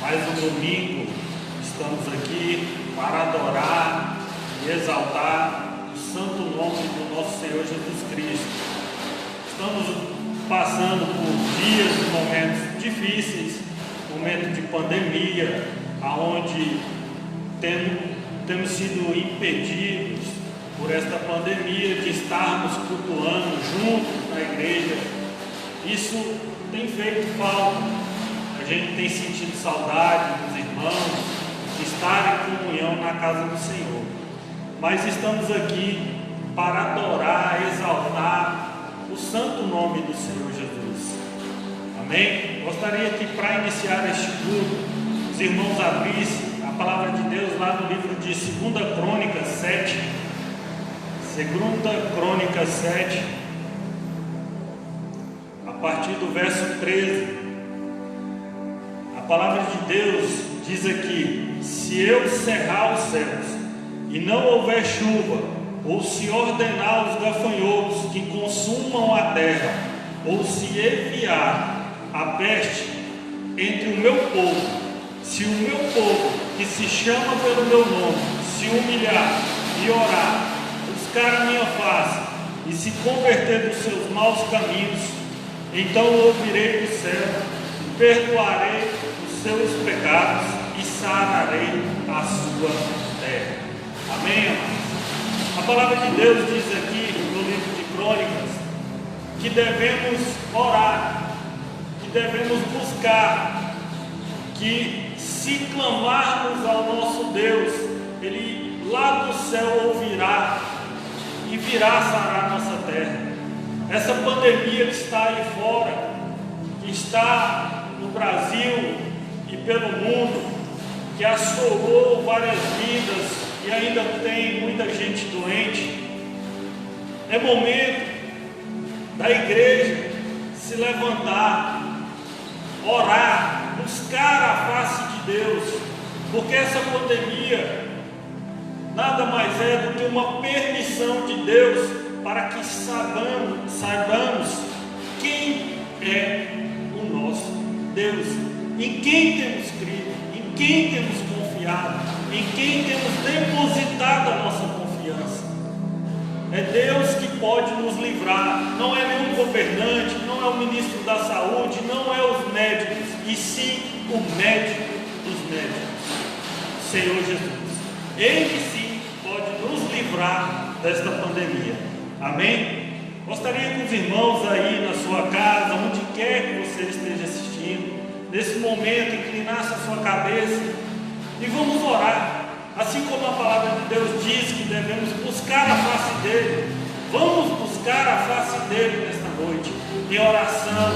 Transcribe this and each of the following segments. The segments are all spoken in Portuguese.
Mais um domingo estamos aqui para adorar e exaltar o santo nome do nosso Senhor Jesus Cristo. Estamos passando por dias e momentos difíceis, momento de pandemia, onde temos sido impedidos por esta pandemia de estarmos cultuando juntos na igreja. Isso tem feito falta. A gente tem sentido saudade dos irmãos, de estar em comunhão na casa do Senhor. Mas estamos aqui para adorar, exaltar o santo nome do Senhor Jesus. Amém? Gostaria que, para iniciar este culto, os irmãos abrissem a palavra de Deus lá no livro de 2 Crônicas 7. 2 Crônicas 7, a partir do verso 13. A palavra de Deus diz aqui: se eu cerrar os céus e não houver chuva, ou se ordenar os gafanhotos que consumam a terra, ou se enviar a peste entre o meu povo, se o meu povo, que se chama pelo meu nome, se humilhar e orar, buscar a minha face e se converter dos seus maus caminhos, então ouvirei do céu, perdoarei os seus pecados e sararei a sua terra. Amém, amados? A palavra de Deus diz aqui no livro de Crônicas que devemos orar, que devemos buscar, que se clamarmos ao nosso Deus, Ele lá do céu ouvirá e virá sarar nossa terra. Essa pandemia que está aí fora, que está no Brasil e pelo mundo, que assolou várias vidas e ainda tem muita gente doente, é momento da igreja se levantar, orar, buscar a face de Deus, porque essa pandemia nada mais é do que uma permissão de Deus para que saibamos quem é o nosso Deus, em quem temos crido, em quem temos confiado, em quem temos depositado a nossa confiança. É Deus que pode nos livrar, não é nenhum governante, não é o ministro da saúde, não é os médicos, e sim o médico dos médicos, o Senhor Jesus. Ele sim pode nos livrar desta pandemia. Amém? Gostaria que os irmãos aí na sua casa, onde quer que você esteja assistindo, nesse momento inclinasse a sua cabeça e vamos orar. Assim como a palavra de Deus diz que devemos buscar a face dele, vamos buscar a face dele nesta noite, em oração,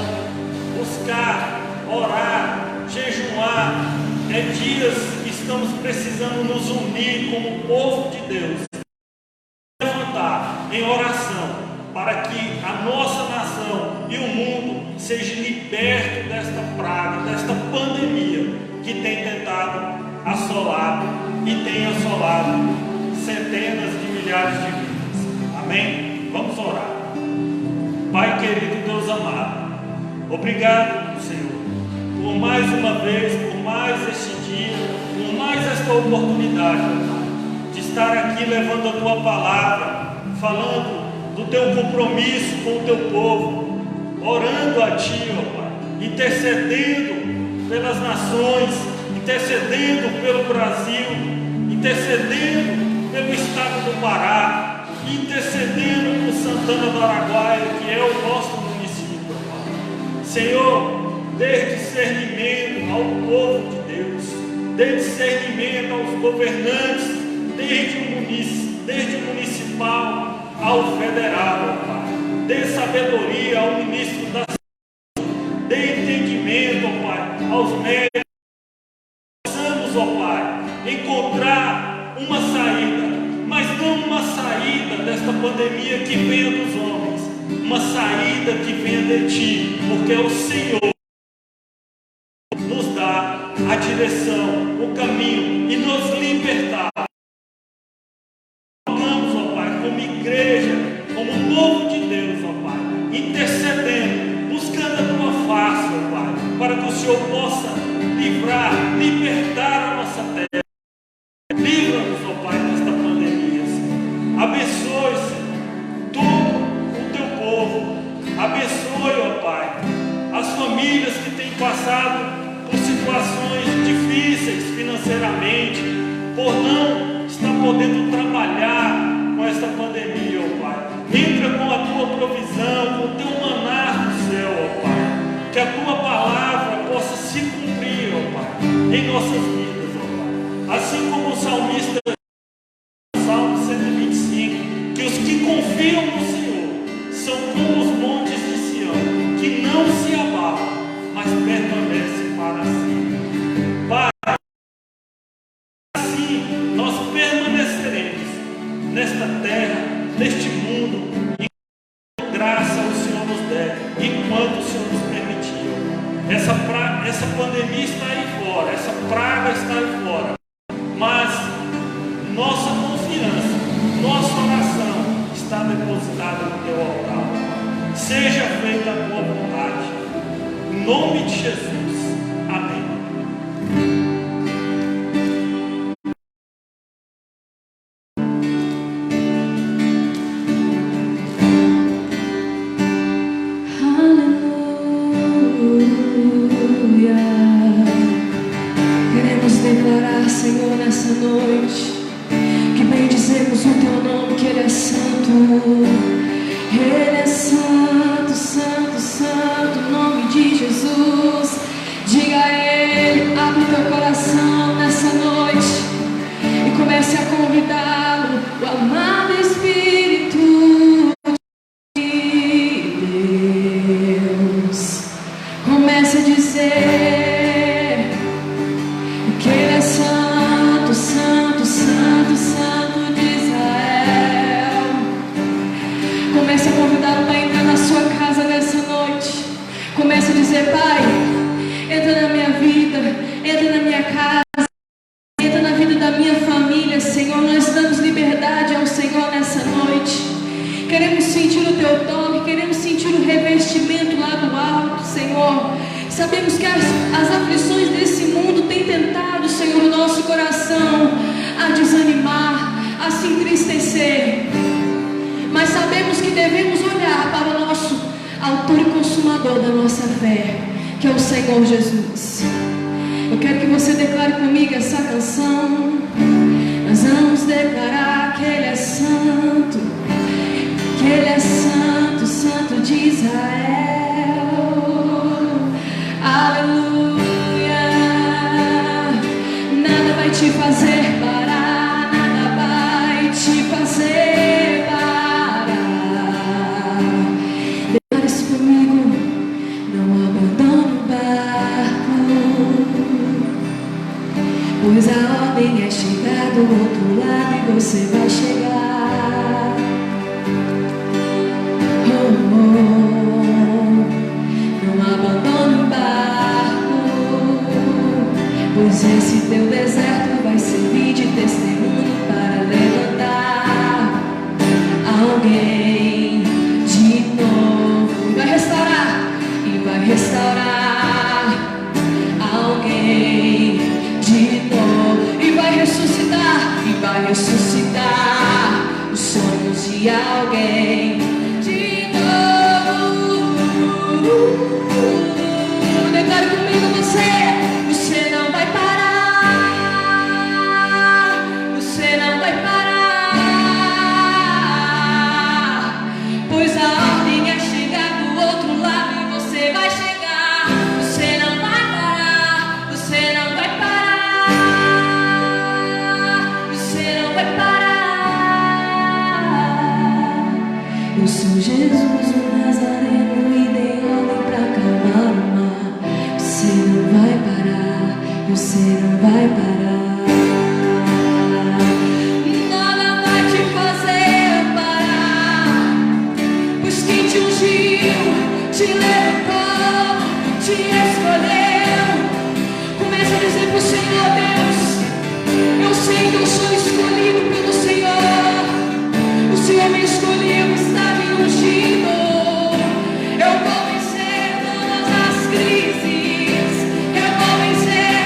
buscar, orar, jejuar. É dias que estamos precisando nos unir como povo de Deus, levantar em oração, para que a nossa nação e o mundo seja liberto desta praga, desta pandemia que tem tentado assolar e tem assolado centenas de milhares de vidas. Amém? Vamos orar. Pai querido, Deus amado, obrigado, Senhor, por mais uma vez, por mais este dia, por mais esta oportunidade, Pai, de estar aqui levando a Tua palavra, falando do Teu compromisso com o Teu povo, orando a Ti, ó Pai, intercedendo pelas nações, intercedendo pelo Brasil, intercedendo pelo estado do Pará, intercedendo por Santana do Araguaia, que é o nosso município, Pai. Senhor, dê discernimento ao povo de Deus, dê discernimento aos governantes, desde o municipal ao federal, Pai. Dê sabedoria ao ministro da saúde, dê entendimento, Pai, aos médicos. Precisamos, ó Pai, encontrar uma saída, mas não uma saída desta pandemia que venha dos homens, uma saída que venha de Ti, porque é o Senhor nos dá a direção, o caminho e nos libertar. Vamos, ó Pai, como igreja, como povo de Deus, ó Pai, intercedendo, buscando a Tua face, ó Pai, para que o Senhor possa livrar livrar, libertar a nossa terra. Livra-nos, ó Pai, desta pandemia, Senhor. Abençoe, Senhor, todo o teu povo. Abençoe, ó Pai, as famílias que têm passado por situações difíceis financeiramente, por não estar podendo trabalhar com esta pandemia, ó Pai. Entra com a tua provisão, com o teu maná do céu, ó Pai. Que a tua palavra possa se cumprir, ó Pai, em nossas vidas, ó Pai. Assim como o salmista, Salmo 125, que os que confiam no Senhor são como os montes de Sião, que não se abalam, mas permanecem para sempre. Pai, assim nós permaneceremos nesta terra, neste mundo, e graça o Senhor nos der, enquanto o Senhor nos permitiu. Essa pandemia está aí fora, essa praga está aí fora, mas nossa confiança, nossa oração está depositada no teu altar. Seja feita a tua vontade, em nome de Jesus, amém. Senhor, nessa noite, que bendizemos o teu nome, que Ele é santo, Ele é santo, santo, santo, em nome de Jesus. Diga a Ele, abre teu coração nessa noite e comece a convidá-lo, o amado Espírito de Deus. Comece a dizer que Ele é santo, santo, santo, santo de Israel. Comece a convidá-lo para entrar na sua casa nessa noite. Comece a dizer: Pai, entra na minha vida, entra na minha casa, entra na vida da minha família, Senhor. Nós damos liberdade ao Senhor nessa noite. Queremos sentir o teu toque, queremos sentir o revestimento lá do alto, Senhor. Sabemos que as aflições desse mundo têm tentado, Senhor, o nosso coração a desanimar, a se entristecer. Mas sabemos que devemos olhar para o nosso autor e consumador da nossa fé, que é o Senhor Jesus. Eu quero que você declare comigo essa canção. Nós vamos declarar que Ele é santo, que Ele é santo, santo de Israel. Aleluia. Nada vai te fazer parar, nada vai te fazer parar. Declare isso comigo. Não abandone o barco, pois a ordem é chegar do outro lado e você vai chegar. Oh, oh. Não abandone o barco, pois esse teu deserto vai servir de testemunho para levantar alguém de novo. E vai restaurar alguém de novo. E vai ressuscitar os sonhos de alguém de novo. Declare comigo, você não vai parar, você não vai parar, pois a ordem é chegar do outro lado e você vai chegar. Você não vai parar, você não vai parar, você não vai parar. Eu sou Jesus o Nazareno e dei ordem pra calmar o mar. Você não vai parar, você não vai parar. Nada vai te fazer parar, pois quem te ungiu, te levantou, te escolheu. Comece a dizer pro Senhor: Deus, eu sei que eu sou escolhido pelo Senhor. O Senhor me escolheu, está me ungindo. Eu vou vencer todas as crises, eu vou vencer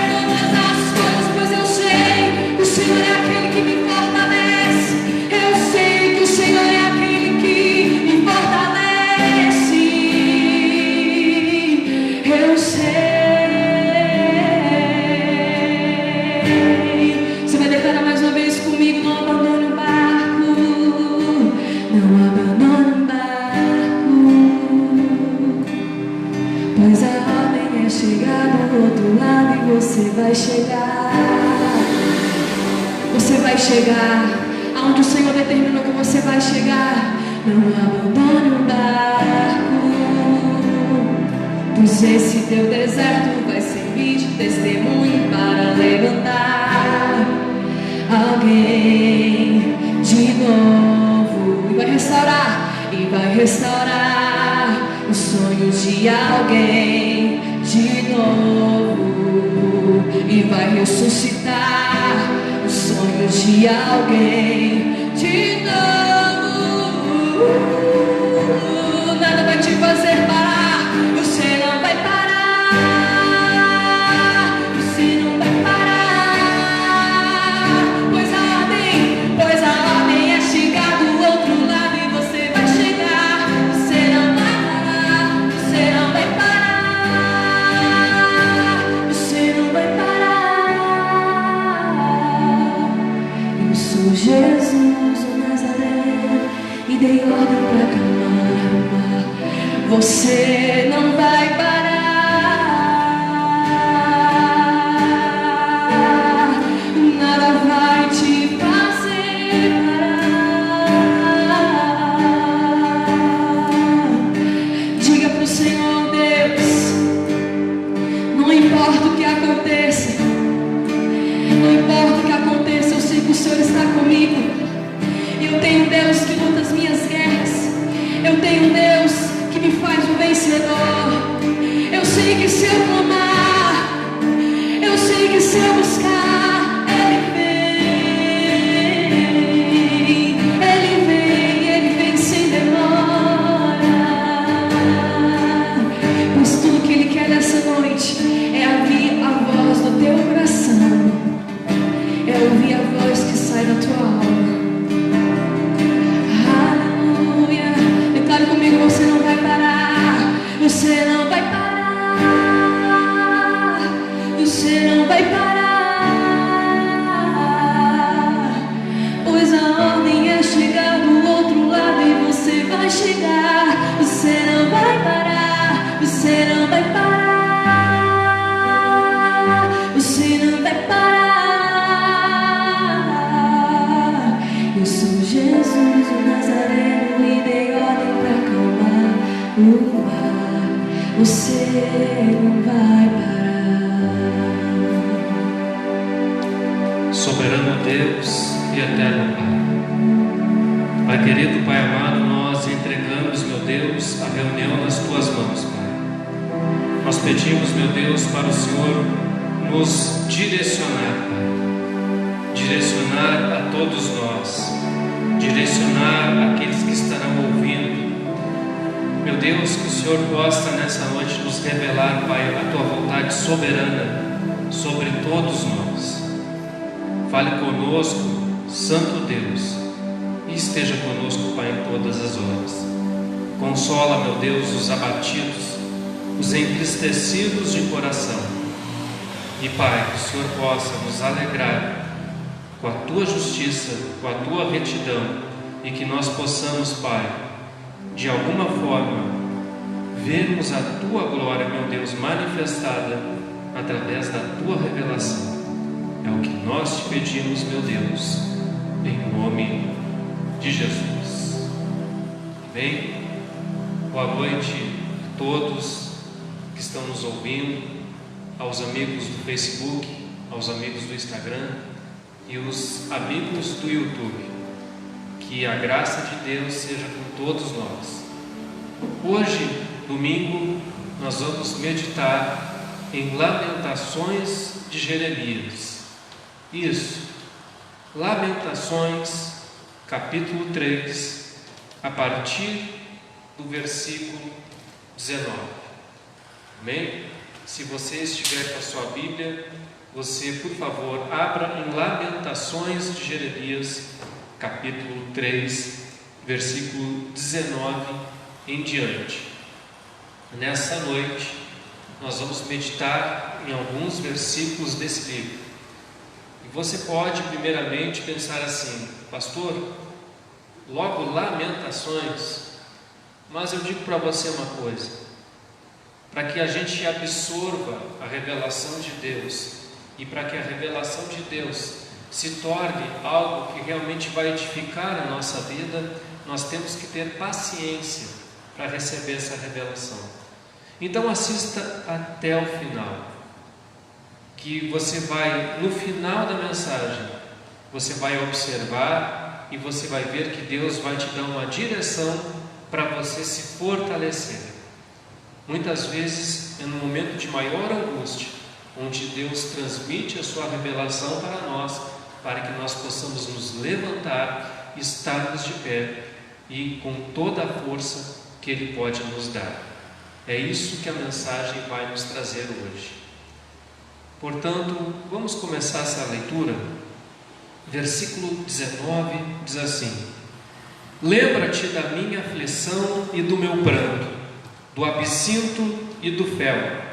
você vai chegar. Você vai chegar aonde o Senhor determinou que você vai chegar. Não abandone o barco, pois esse teu deserto vai servir de testemunho para levantar alguém de novo. E vai restaurar os sonhos de alguém de novo. E vai ressuscitar os sonhos de alguém de novo. Nada vai te fazer parar, você não vai parar, você não vai parar, pois a ordem é chegar do outro lado e você vai chegar, você não vai parar, você não vai parar, você não vai parar. Eu sou Jesus o Nazareno e dei ordem para acalmar o mar. Você não vai parar, nada vai te fazer parar. Diga pro Senhor Deus, não importa o que aconteça, não importa o que aconteça, eu sei que o Senhor está comigo. Eu tenho um Deus que luta as minhas guerras. Eu tenho um Deus que me faz um vencedor. Eu sei que se eu clamar, eu sei que se eu buscar, Ele vem sem demora. Pois tudo que Ele quer nessa noite é ouvir a voz do teu coração, é ouvir a voz que sai da tua alma. Comigo, você não vai parar, você não vai parar, você não vai parar, pois a ordem é chegar do outro lado e você vai chegar, você não vai parar, você não vai parar, você não vai parar. Eu sou Jesus o Nazareno e dei ordem para acalmar o mar. Você não vai parar. Soberano Deus e eterno Pai, Pai querido, Pai amado, nós entregamos, meu Deus, a reunião nas Tuas mãos, Pai. Nós pedimos, meu Deus, para o Senhor nos direcionar, Pai. Direcionar a todos nós, direcionar aqueles que estarão ouvindo. Meu Deus, que o Senhor possa nessa noite nos revelar, Pai, a Tua vontade soberana sobre todos nós. Fale conosco, Santo Deus, e esteja conosco, Pai, em todas as horas. Consola, meu Deus, os abatidos, os entristecidos de coração. E, Pai, que o Senhor possa nos alegrar com a Tua justiça, com a Tua retidão, e que nós possamos, Pai, de alguma forma, vermos a Tua glória, meu Deus, manifestada através da Tua revelação. É o que nós te pedimos, meu Deus, em nome de Jesus. Amém? Boa noite a todos que estão nos ouvindo, aos amigos do Facebook, aos amigos do Instagram e os amigos do YouTube. Que a graça de Deus seja com todos nós. Hoje, domingo, nós vamos meditar em Lamentações de Jeremias. Isso, Lamentações, capítulo 3, a partir do versículo 19. Amém? Se você estiver com a sua Bíblia, você, por favor, abra em Lamentações de Jeremias, capítulo 3, versículo 19 em diante. Nessa noite, nós vamos meditar em alguns versículos desse livro. E você pode, primeiramente, pensar assim: pastor, logo Lamentações? Mas eu digo para você uma coisa: para que a gente absorva a revelação de Deus e para que a revelação de Deus se torne algo que realmente vai edificar a nossa vida, nós temos que ter paciência para receber essa revelação. Então assista até o final, que você vai, no final da mensagem, você vai observar e você vai ver que Deus vai te dar uma direção para você se fortalecer. Muitas vezes é no momento de maior angústia, onde Deus transmite a sua revelação para nós, para que nós possamos nos levantar, estarmos de pé e com toda a força que Ele pode nos dar. É isso que a mensagem vai nos trazer hoje. Portanto, vamos começar essa leitura. Versículo 19 diz assim: lembra-te da minha aflição e do meu pranto, do absinto e do fel.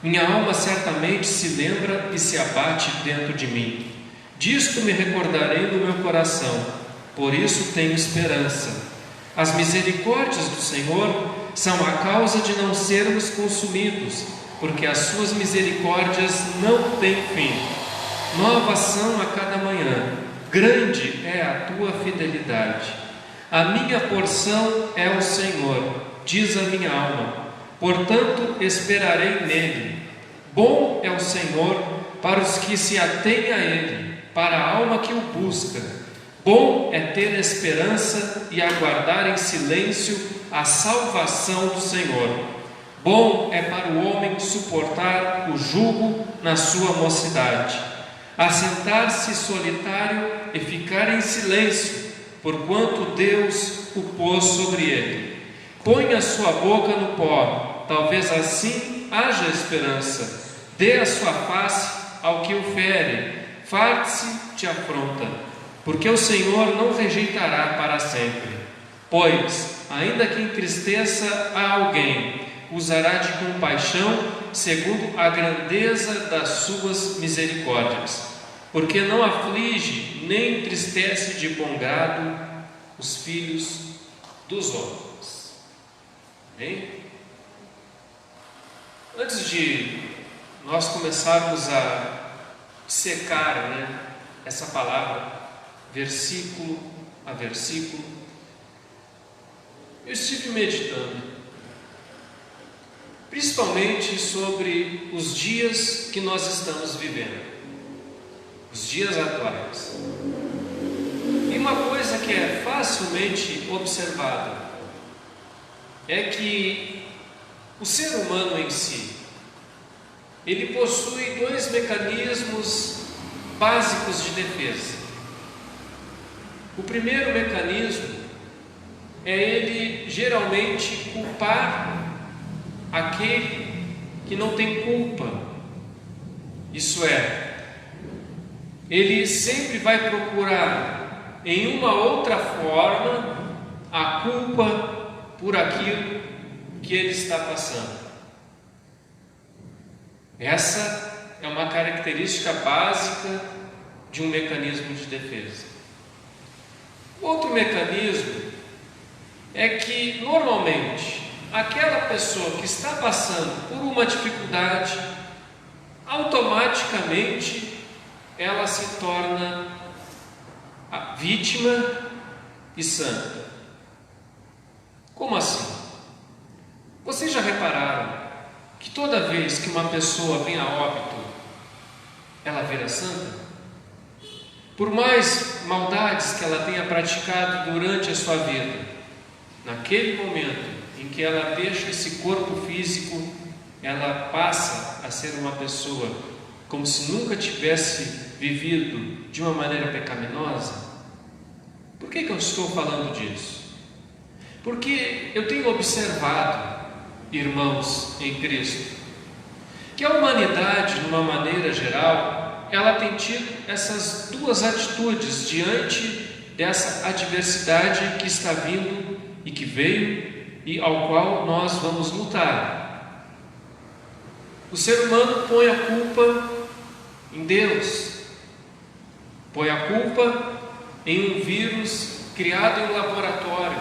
Minha alma certamente se lembra e se abate dentro de mim. Disto me recordarei no meu coração, por isso tenho esperança. As misericórdias do Senhor são a causa de não sermos consumidos, porque as suas misericórdias não têm fim. Novas são a cada manhã, grande é a tua fidelidade. A minha porção é o Senhor, diz a minha alma, portanto esperarei nele. Bom é o Senhor para os que se atêm a ele, para a alma que o busca. Bom é ter esperança e aguardar em silêncio a salvação do Senhor. Bom é para o homem suportar o jugo na sua mocidade, assentar-se solitário e ficar em silêncio, porquanto Deus o pôs sobre ele. Põe a sua boca no pó, talvez assim haja esperança. Dê a sua face ao que o fere, farte-se de afronta, porque o Senhor não rejeitará para sempre. Pois, ainda que entristeça a alguém, usará de compaixão segundo a grandeza das suas misericórdias, porque não aflige nem entristece de bom grado os filhos dos homens. Amém? Antes de nós começarmos a secar, essa palavra, versículo a versículo, eu estive meditando, principalmente sobre os dias que nós estamos vivendo, os dias atuais. E uma coisa que é facilmente observada é que o ser humano em si, ele possui dois mecanismos básicos de defesa. O primeiro mecanismo é ele geralmente culpar aquele que não tem culpa. Isso é, ele sempre vai procurar em uma outra forma a culpa por aquilo que ele está passando. Essa é uma característica básica de um mecanismo de defesa. Outro mecanismo é que, normalmente, aquela pessoa que está passando por uma dificuldade, automaticamente ela se torna a vítima e santa. Como assim? Vocês já repararam que toda vez que uma pessoa vem a óbito, ela vira santa? Por mais maldades que ela tenha praticado durante a sua vida, naquele momento em que ela deixa esse corpo físico, ela passa a ser uma pessoa como se nunca tivesse vivido de uma maneira pecaminosa. Por que eu estou falando disso? Porque eu tenho observado, irmãos em Cristo, que a humanidade, de uma maneira geral, ela tem tido essas duas atitudes diante dessa adversidade que está vindo e que veio e ao qual nós vamos lutar. O ser humano põe a culpa em Deus, põe a culpa em um vírus criado em um laboratório,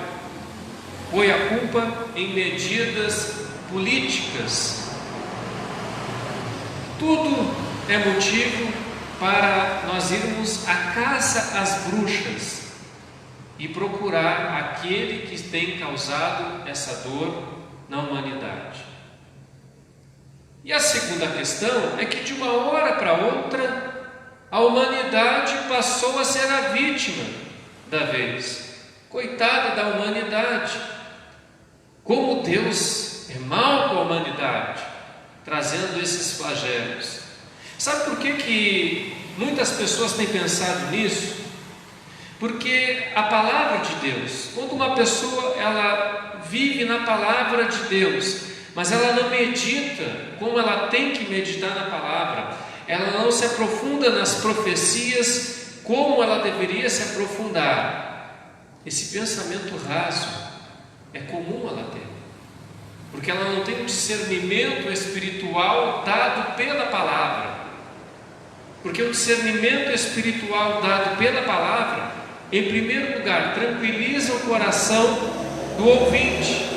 põe a culpa em medidas políticas. Tudo é motivo para nós irmos à caça às bruxas e procurar aquele que tem causado essa dor na humanidade. E a segunda questão é que de uma hora para outra a humanidade passou a ser a vítima da vez. Coitada da humanidade! Como Deus é mau com a humanidade, trazendo esses flagelos. Sabe por que muitas pessoas têm pensado nisso? Porque a palavra de Deus, quando uma pessoa ela vive na palavra de Deus, mas ela não medita como ela tem que meditar na palavra, ela não se aprofunda nas profecias como ela deveria se aprofundar, esse pensamento raso é comum ela ter, porque ela não tem um discernimento espiritual dado pela palavra. Porque o discernimento espiritual dado pela palavra, em primeiro lugar, tranquiliza o coração do ouvinte,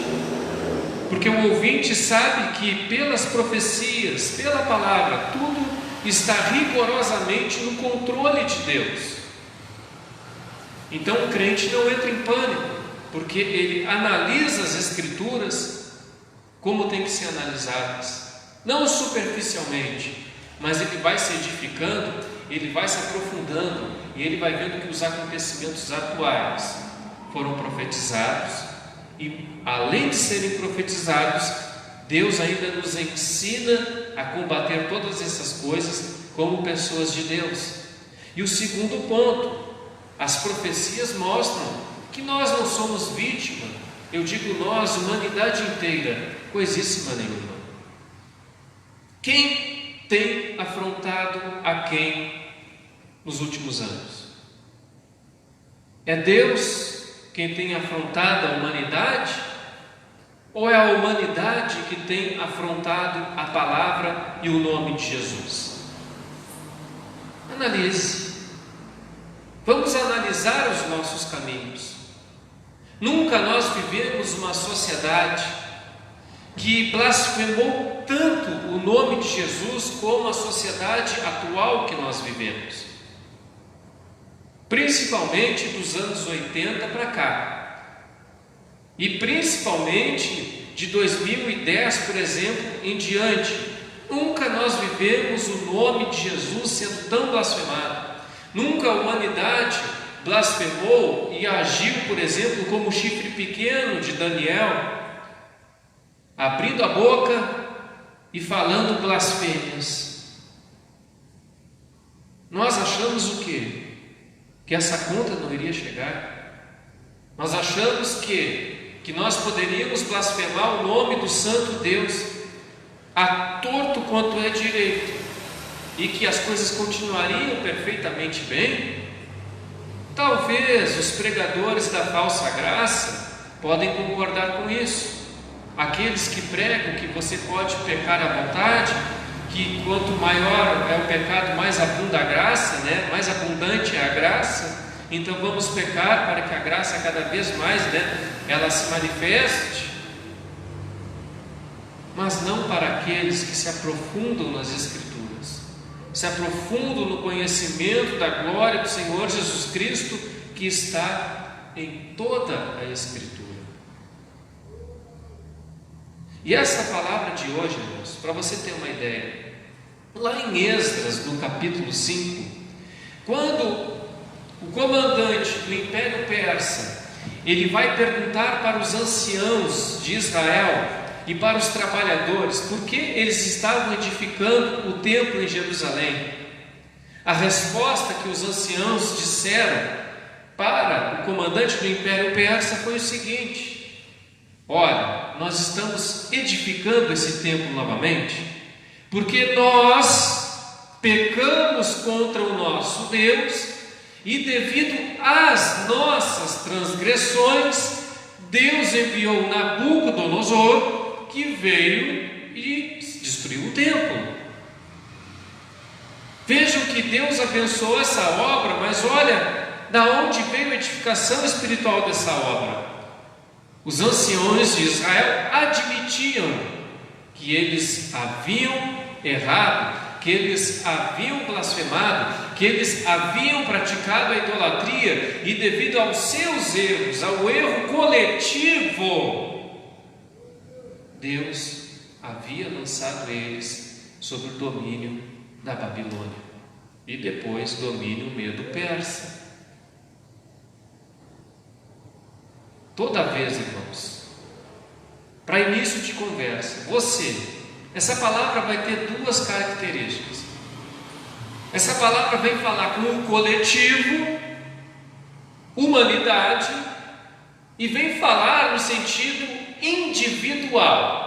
porque o ouvinte sabe que pelas profecias, pela palavra, tudo está rigorosamente no controle de Deus. Então o crente não entra em pânico, porque ele analisa as Escrituras como tem que ser analisadas, não superficialmente, mas ele vai se edificando, ele vai se aprofundando e ele vai vendo que os acontecimentos atuais foram profetizados e, além de serem profetizados, Deus ainda nos ensina a combater todas essas coisas como pessoas de Deus. E o segundo ponto, as profecias mostram que nós não somos vítima, eu digo nós, humanidade inteira, coisíssima nenhuma. Quem tem afrontado a quem nos últimos anos? É Deus quem tem afrontado a humanidade? Ou é a humanidade que tem afrontado a palavra e o nome de Jesus? Analise. Vamos analisar os nossos caminhos. Nunca nós vivemos uma sociedade que blasfemou tanto o nome de Jesus como a sociedade atual que nós vivemos, principalmente dos anos 80 para cá, e principalmente de 2010, por exemplo, em diante. Nunca nós vivemos o nome de Jesus sendo tão blasfemado. Nunca a humanidade blasfemou e agiu, por exemplo, como o chifre pequeno de Daniel, abrindo a boca e falando blasfêmias. Nós achamos o quê? Que essa conta não iria chegar. Nós achamos que nós poderíamos blasfemar o nome do Santo Deus a torto quanto é direito e que as coisas continuariam perfeitamente bem. Talvez os pregadores da falsa graça podem concordar com isso. Aqueles que pregam que você pode pecar à vontade, que quanto maior é o pecado, mais abunda a graça, né? Mais abundante é a graça, então vamos pecar para que a graça cada vez mais, né, ela se manifeste. Mas não para aqueles que se aprofundam nas Escrituras, se aprofundam no conhecimento da glória do Senhor Jesus Cristo, que está em toda a Escritura. E essa palavra de hoje, irmãos, para você ter uma ideia, lá em Esdras, no capítulo 5, quando o comandante do Império Persa, ele vai perguntar para os anciãos de Israel e para os trabalhadores por que eles estavam edificando o templo em Jerusalém. A resposta que os anciãos disseram para o comandante do Império Persa foi o seguinte: olha, nós estamos edificando esse templo novamente porque nós pecamos contra o nosso Deus e devido às nossas transgressões, Deus enviou Nabucodonosor, que veio e destruiu o templo. Vejam que Deus abençoou essa obra, mas olha da onde veio a edificação espiritual dessa obra. Os anciões de Israel admitiam que eles haviam errado, que eles haviam blasfemado, que eles haviam praticado a idolatria, e devido aos seus erros, ao erro coletivo, Deus havia lançado eles sob o domínio da Babilônia e depois domínio medo-persa. Toda vez, irmãos, para início de conversa, essa palavra vai ter duas características. Essa palavra vem falar com o coletivo, humanidade, e vem falar no sentido individual.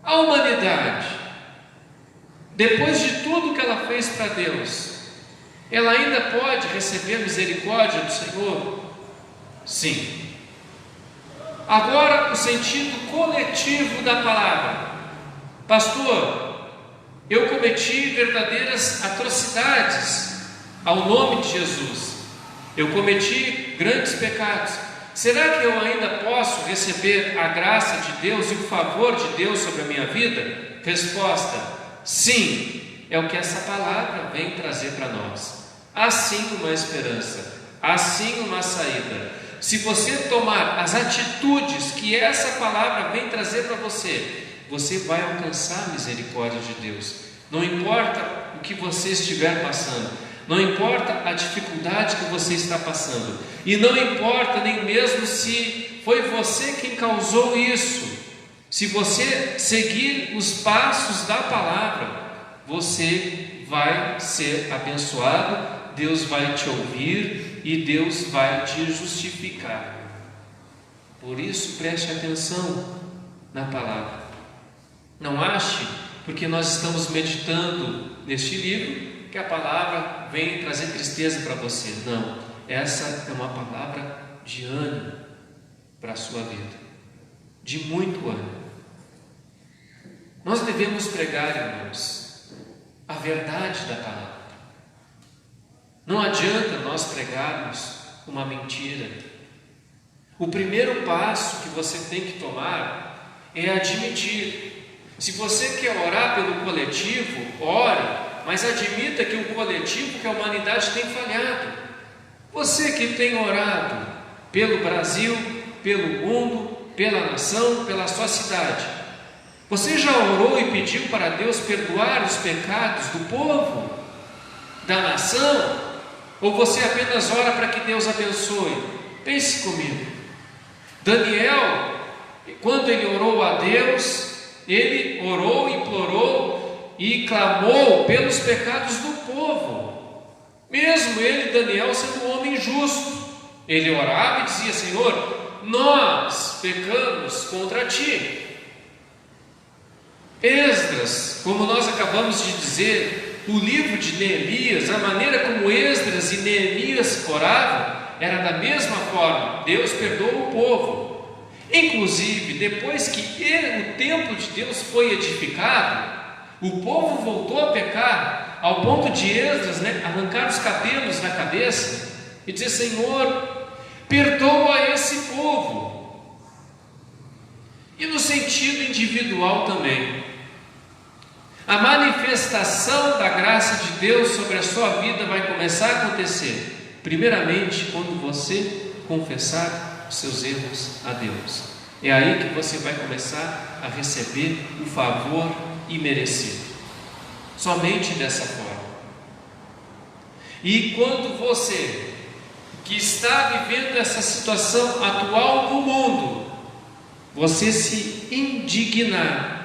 A humanidade, depois de tudo que ela fez para Deus, ela ainda pode receber misericórdia do Senhor? Sim. Agora, o sentido coletivo da palavra. Pastor, eu cometi verdadeiras atrocidades ao nome de Jesus. Eu cometi grandes pecados. Será que eu ainda posso receber a graça de Deus e o favor de Deus sobre a minha vida? Resposta: sim. É o que essa palavra vem trazer para nós. Há sim uma esperança, há sim uma saída. Se você tomar as atitudes que essa palavra vem trazer para você, você vai alcançar a misericórdia de Deus. Não importa o que você estiver passando, não importa a dificuldade que você está passando, e não importa nem mesmo se foi você quem causou isso. Se você seguir os passos da palavra, você vai ser abençoado, Deus vai te ouvir e Deus vai te justificar. Por isso, preste atenção na palavra. Não ache, porque nós estamos meditando neste livro, que a palavra vem trazer tristeza para você. Não, essa é uma palavra de ânimo para a sua vida, de muito ânimo. Nós devemos pregar, irmãos, a verdade da palavra. Não adianta nós pregarmos uma mentira. O primeiro passo que você tem que tomar é admitir. Se você quer orar pelo coletivo, ore, mas admita que o coletivo, que a humanidade tem falhado. Você que tem orado pelo Brasil, pelo mundo, pela nação, pela sua cidade, você já orou e pediu para Deus perdoar os pecados do povo, da nação? Ou você apenas ora para que Deus abençoe? Pense comigo. Daniel, quando ele orou a Deus, ele orou, implorou e clamou pelos pecados do povo. Mesmo ele, Daniel, sendo um homem justo, ele orava e dizia: Senhor, nós pecamos contra ti. Esdras, como nós acabamos de dizer, o livro de Neemias, a maneira como Esdras e Neemias oravam, era da mesma forma. Deus perdoou o povo. Inclusive, depois que o templo de Deus foi edificado, o povo voltou a pecar, ao ponto de Esdras arrancar os cabelos da cabeça e dizer: Senhor, perdoa esse povo. E no sentido individual também, a manifestação da graça de Deus sobre a sua vida vai começar a acontecer, primeiramente, quando você confessar os seus erros a Deus. É aí que você vai começar a receber o favor imerecido. Somente dessa forma. E quando você, que está vivendo essa situação atual no mundo, você se indignar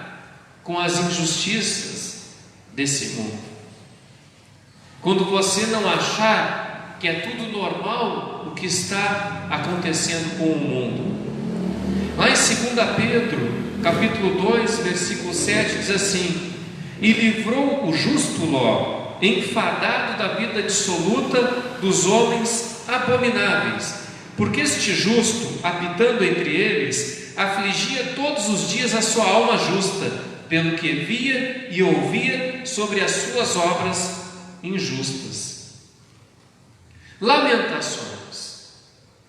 com as injustiças desse mundo, quando você não achar que é tudo normal o que está acontecendo com o mundo. Lá em 2 Pedro, capítulo 2, versículo 7, diz assim: e livrou o justo Ló, enfadado da vida dissoluta dos homens abomináveis, porque este justo, habitando entre eles, afligia todos os dias a sua alma justa, pelo que via e ouvia sobre as suas obras injustas. Lamentações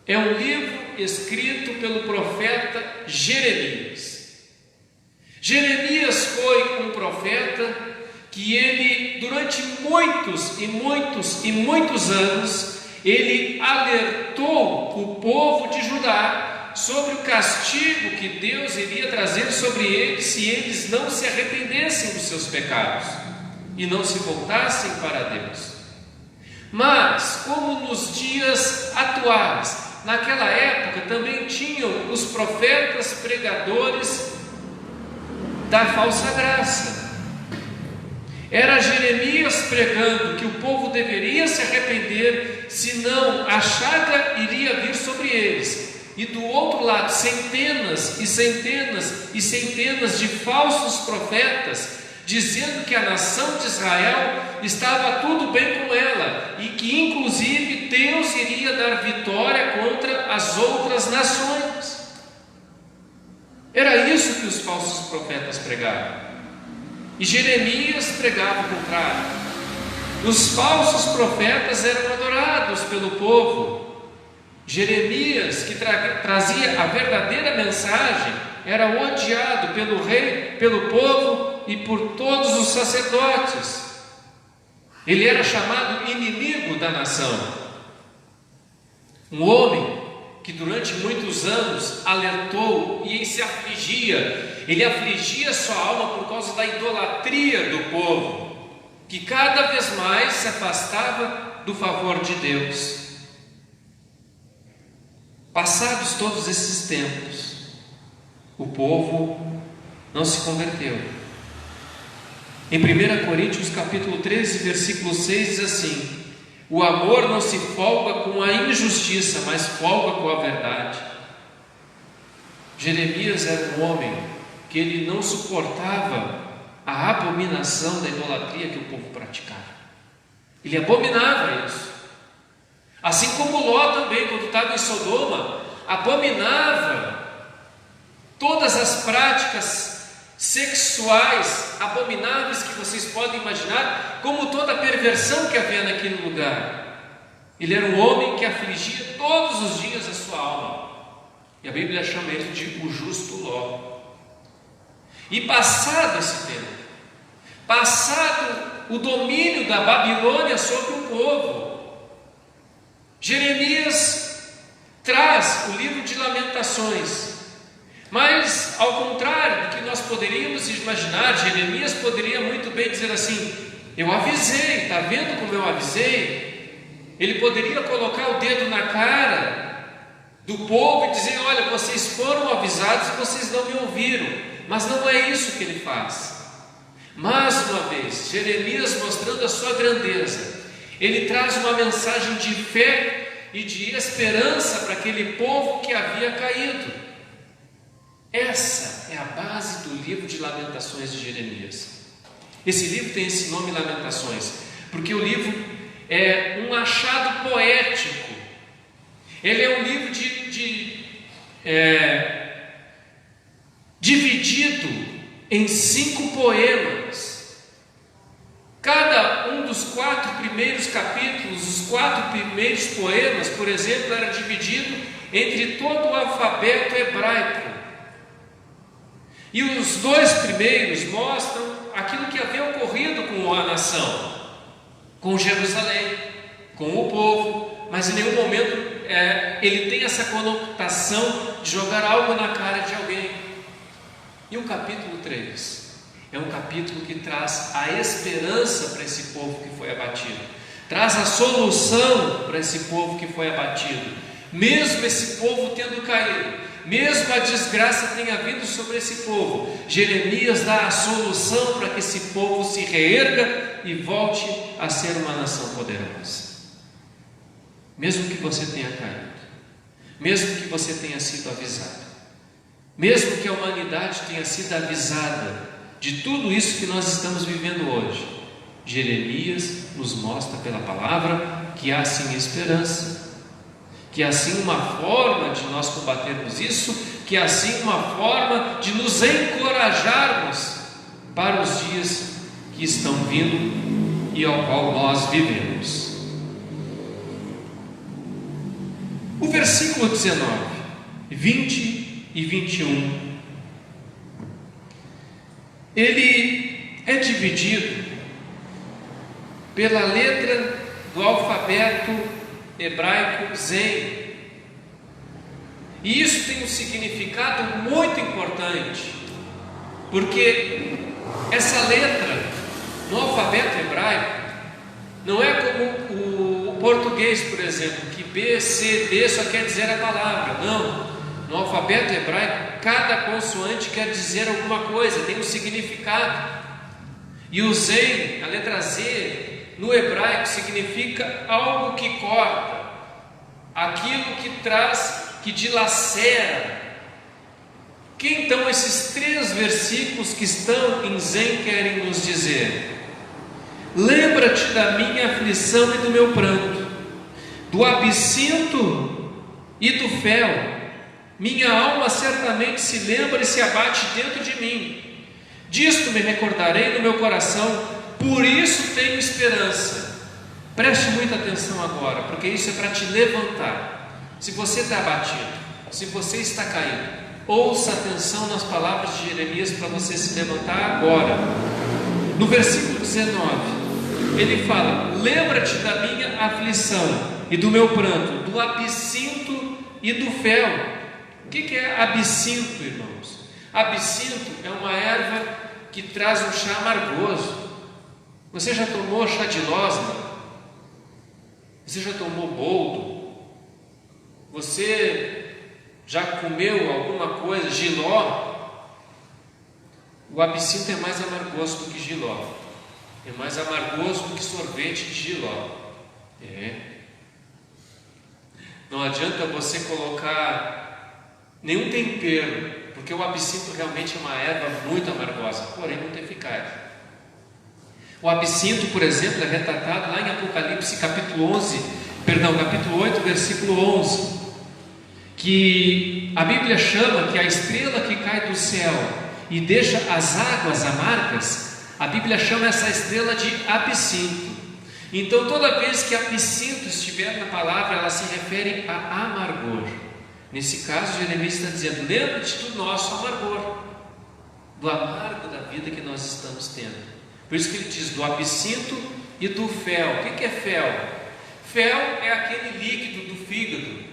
é um livro escrito pelo profeta Jeremias. Jeremias foi um profeta que ele, durante muitos anos, ele alertou o povo de Judá sobre o castigo que Deus iria trazer sobre eles se eles não se arrependessem dos seus pecados e não se voltassem para Deus. Mas, como nos dias atuais, naquela época também tinham os profetas pregadores da falsa graça. Era Jeremias pregando que o povo deveria se arrepender, senão a chaga iria vir sobre eles. E do outro lado, centenas e centenas de falsos profetas, dizendo que a nação de Israel estava tudo bem com ela, e que inclusive Deus iria dar vitória contra as outras nações. Era isso que os falsos profetas pregavam. E Jeremias pregava o contrário. Os falsos profetas eram adorados pelo povo. Jeremias, que trazia a verdadeira mensagem, era odiado pelo rei, pelo povo e por todos os sacerdotes. Ele era chamado inimigo da nação. Um homem que durante muitos anos alertou e se afligia. Ele afligia sua alma por causa da idolatria do povo, que cada vez mais se afastava do favor de Deus. Passados todos esses tempos, o povo não se converteu. Em 1 Coríntios capítulo 13, versículo 6 diz assim: o amor não se folga com a injustiça, mas folga com a verdade. Jeremias era um homem que ele não suportava a abominação da idolatria que o povo praticava. Ele abominava isso. Assim como Ló também, quando estava em Sodoma, abominava todas as práticas sexuais abomináveis que vocês podem imaginar, como toda a perversão que havia naquele lugar. Ele era um homem que afligia todos os dias a sua alma, e a Bíblia chama ele de o justo Ló. E passado esse tempo, passado o domínio da Babilônia sobre o povo, Jeremias traz o livro de Lamentações. Mas, ao contrário do que nós poderíamos imaginar, Jeremias poderia muito bem dizer assim: eu avisei, está vendo como eu avisei? Ele poderia colocar o dedo na cara do povo e dizer: olha, vocês foram avisados e vocês não me ouviram. Mas não é isso que ele faz. Mais uma vez, Jeremias, mostrando a sua grandeza, ele traz uma mensagem de fé e de esperança para aquele povo que havia caído. Essa é a base do livro de Lamentações de Jeremias. Esse livro tem esse nome, Lamentações, porque o livro é um achado poético. Ele é um livro dividido em 5 poemas. Cada um dos 4 primeiros capítulos, os 4 primeiros poemas, por exemplo, era dividido entre todo o alfabeto hebraico. E os 2 primeiros mostram aquilo que havia ocorrido com a nação, com Jerusalém, com o povo, mas em nenhum momento ele tem essa conotação de jogar algo na cara de alguém. E o capítulo 3 é um capítulo que traz a esperança para esse povo que foi abatido, traz a solução para esse povo que foi abatido, mesmo esse povo tendo caído, mesmo a desgraça tenha vindo sobre esse povo. Jeremias dá a solução para que esse povo se reerga e volte a ser uma nação poderosa. Mesmo que você tenha caído, mesmo que você tenha sido avisado, mesmo que a humanidade tenha sido avisada de tudo isso que nós estamos vivendo hoje, Jeremias nos mostra pela palavra que há sim esperança, que há sim uma forma de nós combatermos isso, que há sim uma forma de nos encorajarmos para os dias que estão vindo e ao qual nós vivemos. O versículo 19, 20 e 21 ele é dividido pela letra do alfabeto hebraico Zen. E isso tem um significado muito importante, porque essa letra no alfabeto hebraico não é como o português, por exemplo, que B, C, D só quer dizer a palavra. Não. No alfabeto hebraico, cada consoante quer dizer alguma coisa, tem um significado. E o Zen, a letra Z, no hebraico significa algo que corta, aquilo que traz, que dilacera. Que então esses 3 versículos que estão em Zen querem nos dizer? Lembra-te da minha aflição e do meu pranto, do absinto e do fel. Minha alma certamente se lembra e se abate dentro de mim. Disto me recordarei no meu coração, por isso tenho esperança. Preste muita atenção agora, porque isso é para te levantar. Se você está abatido, se você está caído, ouça atenção nas palavras de Jeremias para você se levantar agora. No versículo 19, ele fala: lembra-te da minha aflição e do meu pranto, do absinto e do fel. O que é absinto, irmãos? Absinto é uma erva que traz um chá amargoso. Você já tomou chá de losna? Você já tomou boldo? Você já comeu alguma coisa, jiló? O absinto é mais amargoso do que jiló. É mais amargoso do que sorvete de jiló. Não adianta você colocar nenhum tempero, porque o absinto realmente é uma erva muito amargosa, porém muito eficaz. O absinto, por exemplo, é retratado lá em Apocalipse capítulo 8, versículo 11, que a Bíblia chama que a estrela que cai do céu e deixa as águas amargas, a Bíblia chama essa estrela de absinto. Então toda vez que absinto estiver na palavra, ela se refere a amargor. Nesse caso, Jeremias está dizendo: lembra-te do nosso amargor, do amargo da vida que nós estamos tendo. Por isso que ele diz do absinto e do fel. O que é fel? Fel é aquele líquido do fígado.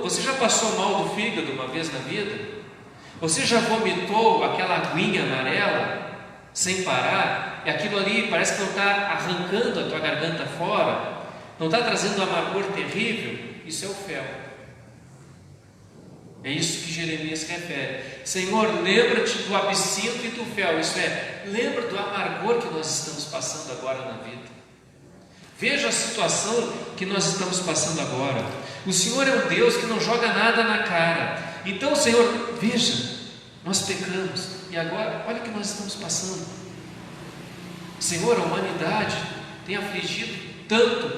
Você já passou mal do fígado uma vez na vida? Você já vomitou aquela aguinha amarela sem parar? E aquilo ali parece que não está arrancando a tua garganta fora, não está trazendo um amargor terrível? Isso é o fel. É isso que Jeremias se refere. Senhor, lembra-te do absinto e do fel. Isso é, lembra do amargor que nós estamos passando agora na vida. Veja a situação que nós estamos passando agora. O Senhor é um Deus que não joga nada na cara. Então, Senhor, veja, nós pecamos e agora, olha o que nós estamos passando. Senhor, a humanidade tem afligido tanto,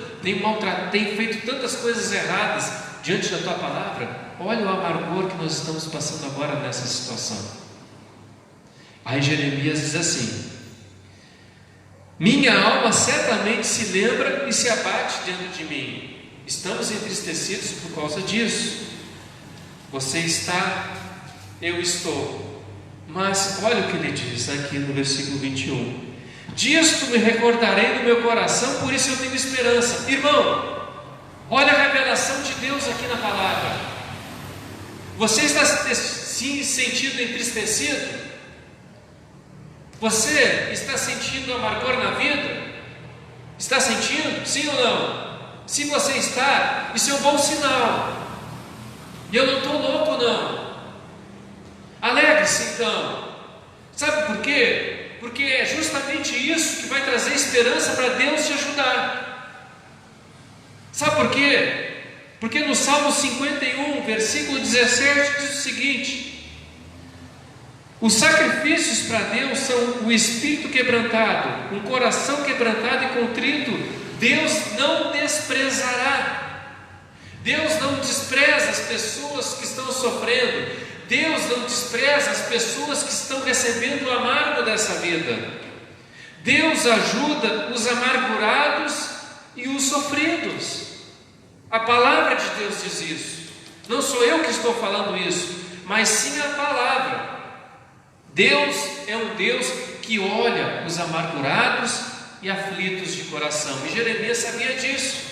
tem feito tantas coisas erradas diante da Tua palavra. Olha o amargor que nós estamos passando agora nessa situação. Aí Jeremias diz assim: minha alma certamente se lembra e se abate dentro de mim. Estamos entristecidos por causa disso. Você está, eu estou. Mas olha o que ele diz aqui no versículo 21. Disto me recordarei no meu coração, por isso eu tenho esperança. Irmão, olha a revelação de Deus aqui na palavra. Você está se sentindo entristecido? Você está sentindo amargor na vida? Está sentindo? Sim ou não? Se você está, isso é um bom sinal. E eu não estou louco não. Alegre-se então. Sabe por quê? Porque é justamente isso que vai trazer esperança para Deus te ajudar. Sabe por quê? Porque no Salmo 51, versículo 17, diz o seguinte: os sacrifícios para Deus são o espírito quebrantado, um coração quebrantado e contrito, Deus não desprezará. Deus não despreza as pessoas que estão sofrendo, Deus não despreza as pessoas que estão recebendo o amargo dessa vida. Deus ajuda os amargurados e os sofridos. A palavra de Deus diz isso. Não sou eu que estou falando isso, mas sim a palavra. Deus é um Deus que olha os amargurados e aflitos de coração. E Jeremias sabia disso.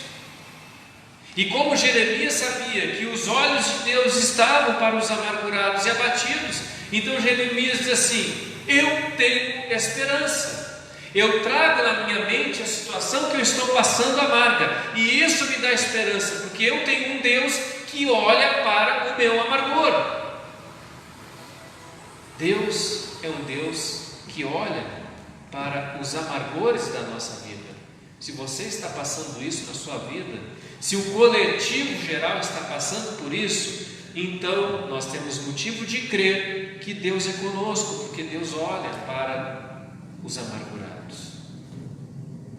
E como Jeremias sabia que os olhos de Deus estavam para os amargurados e abatidos, então Jeremias diz assim: eu tenho esperança. Eu trago na minha mente a situação que eu estou passando amarga, e isso me dá esperança, porque eu tenho um Deus que olha para o meu amargor. Deus é um Deus que olha para os amargores da nossa vida. Se você está passando isso na sua vida, se o coletivo geral está passando por isso, então nós temos motivo de crer que Deus é conosco, porque Deus olha para os amargurados.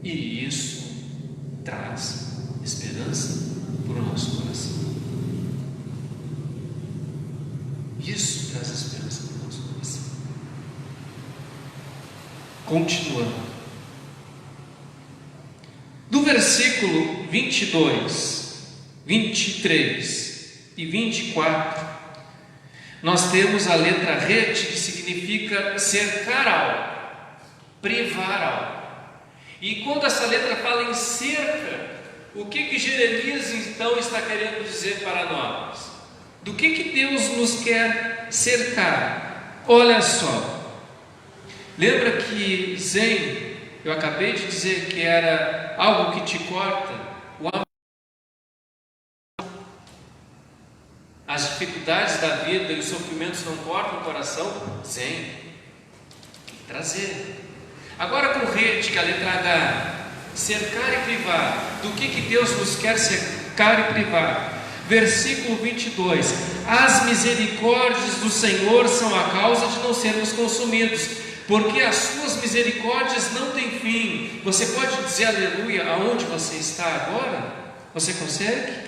E isso traz esperança para o nosso coração. Isso traz esperança para o nosso coração. Continuando. Do versículo 22, 23 e 24, nós temos a letra ret, que significa cercar algo, privar algo. E quando essa letra fala em cerca, o que Jeremias então está querendo dizer para nós? Do que Deus nos quer cercar? Olha só, lembra que Zen, eu acabei de dizer que era algo que te corta, as dificuldades da vida e os sofrimentos não cortam o coração? Zen, trazer. Agora com ret, que é a letra H, cercar e privar. Do que Deus nos quer cercar e privar? Versículo 22: as misericórdias do Senhor são a causa de não sermos consumidos, porque as suas misericórdias não têm fim. Você pode dizer aleluia aonde você está agora? Você consegue?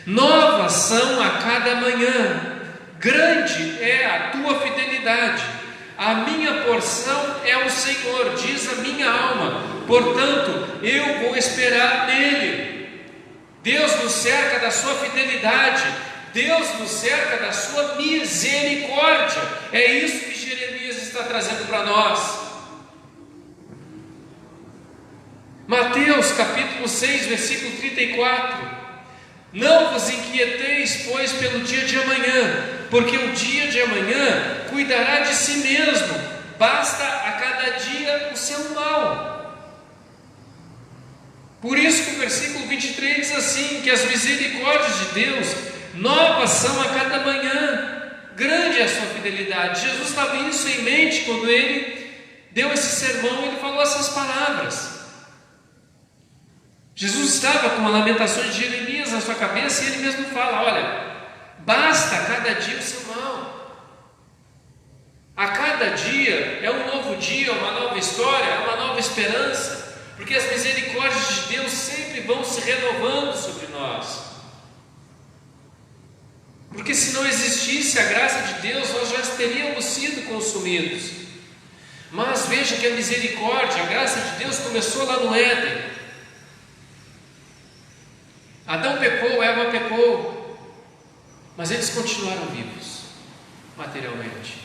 Novas são a cada manhã, grande é a tua fidelidade. A minha porção é o Senhor, diz a minha alma, portanto eu vou esperar nele. Deus nos cerca da sua fidelidade, Deus nos cerca da sua misericórdia. É isso que Jeremias está trazendo para nós. Mateus capítulo 6, versículo 34: não vos inquieteis, pois, pelo dia de amanhã, porque o dia de amanhã cuidará de si mesmo, basta a cada dia o seu mal. Por isso que o versículo 23 diz assim, que as misericórdias de Deus novas são a cada manhã, grande é a sua fidelidade. Jesus estava isso em mente quando ele deu esse sermão, ele falou essas palavras. Jesus estava com a lamentações de Jeremias na sua cabeça, e ele mesmo fala: olha, basta a cada dia o seu mal. A cada dia é um novo dia, uma nova história, uma nova esperança, porque as misericórdias de Deus sempre vão se renovando sobre nós. Porque se não existisse a graça de Deus, nós já teríamos sido consumidos. Mas veja que a misericórdia, a graça de Deus começou lá no Éden. Adão pecou, Eva pecou, mas eles continuaram vivos, materialmente.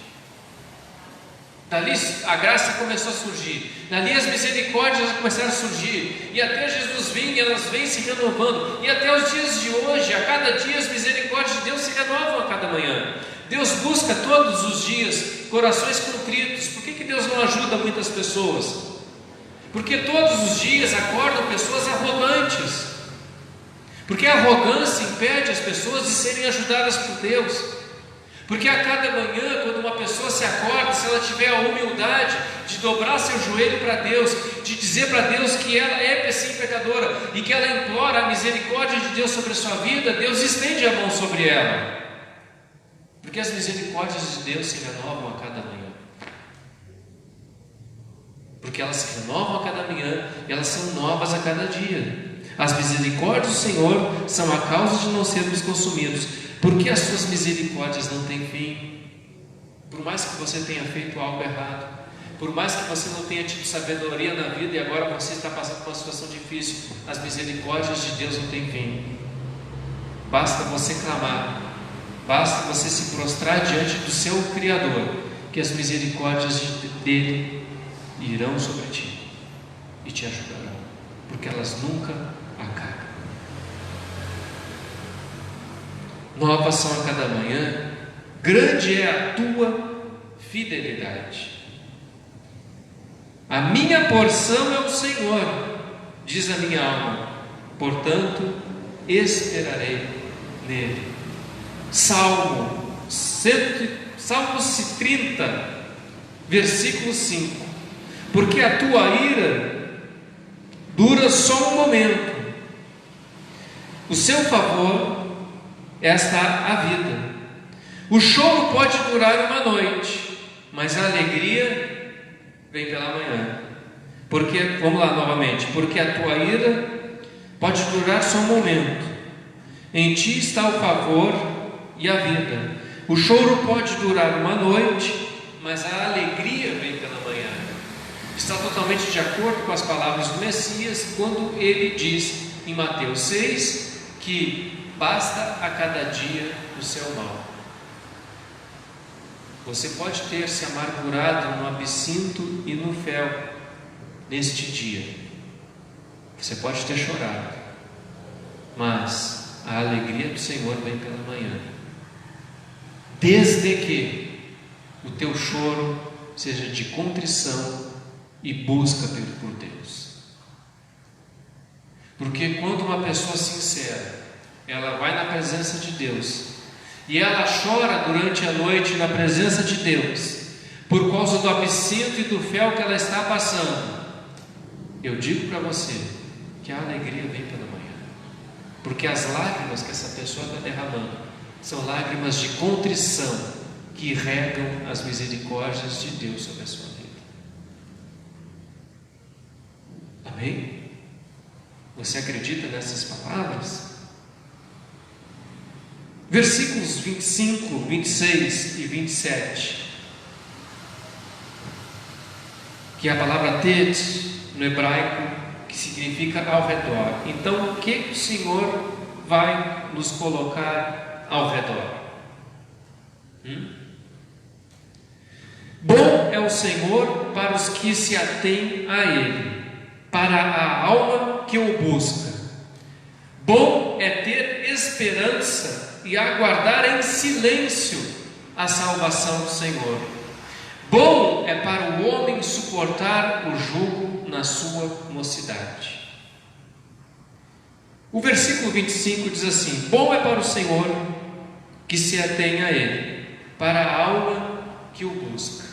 Dali a graça começou a surgir, dali as misericórdias começaram a surgir, e até Jesus vir, elas vêm se renovando, e até os dias de hoje, a cada dia as misericórdias de Deus se renovam a cada manhã. Deus busca todos os dias corações contritos. Por que Deus não ajuda muitas pessoas? Porque todos os dias acordam pessoas arrogantes. Porque a arrogância impede as pessoas de serem ajudadas por Deus. Porque a cada manhã, quando uma pessoa se acorda, se ela tiver a humildade de dobrar seu joelho para Deus, de dizer para Deus que ela é sim pecadora e que ela implora a misericórdia de Deus sobre a sua vida, Deus estende a mão sobre ela. Porque as misericórdias de Deus se renovam a cada manhã. Porque elas se renovam a cada manhã, elas são novas a cada dia. As misericórdias do Senhor são a causa de não sermos consumidos, porque as suas misericórdias não têm fim. Por mais que você tenha feito algo errado, por mais que você não tenha tido sabedoria na vida e agora você está passando por uma situação difícil, as misericórdias de Deus não têm fim. Basta você clamar, basta você se prostrar diante do seu Criador, que as misericórdias de dele irão sobre ti e te ajudarão, porque elas nunca acabam. Novas são a cada manhã, grande é a tua fidelidade. A minha porção é o Senhor, diz a minha alma, portanto esperarei nele. Salmos 30, versículo 5. Porque a tua ira dura só um momento, o seu favor esta a vida. O choro pode durar uma noite, mas a alegria vem pela manhã. Porque, vamos lá novamente, porque a tua ira pode durar só um momento, em ti está o favor e a vida. O choro pode durar uma noite, mas a alegria vem pela manhã. Está totalmente de acordo com as palavras do Messias, quando ele diz em Mateus 6, que basta a cada dia o seu mal. Você pode ter se amargurado no absinto e no fel neste dia. Você pode ter chorado, mas a alegria do Senhor vem pela manhã. Desde que o teu choro seja de contrição e busca por Deus. Porque quando uma pessoa sincera, ela vai na presença de Deus e ela chora durante a noite na presença de Deus, por causa do absinto e do fel que ela está passando, eu digo para você que a alegria vem pela manhã, porque as lágrimas que essa pessoa está derramando são lágrimas de contrição que regam as misericórdias de Deus sobre a sua vida. Amém? Você acredita nessas palavras? Versículos 25, 26 e 27, que é a palavra tet no hebraico, que significa ao redor. Então, o que o Senhor vai nos colocar ao redor? Bom é o Senhor para os que se atêm a Ele, para a alma que o busca. Bom é ter esperança e aguardar em silêncio a salvação do Senhor. Bom é para o homem suportar o jugo na sua mocidade. O versículo 25 diz assim: bom é para o Senhor que se atém a Ele, para a alma que o busca.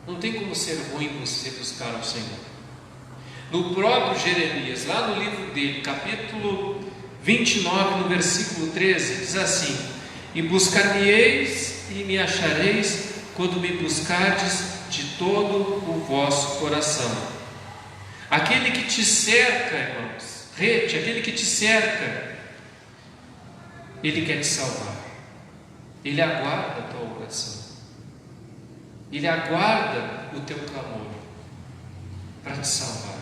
Não tem como ser ruim você buscar o Senhor. No próprio Jeremias, lá no livro dele, capítulo 29, no versículo 13, diz assim: e buscar-me-eis e me achareis, quando me buscardes de todo o vosso coração. Aquele que te cerca, irmãos, rete, aquele que te cerca, ele quer te salvar. Ele aguarda a tua oração, ele aguarda o teu clamor para te salvar.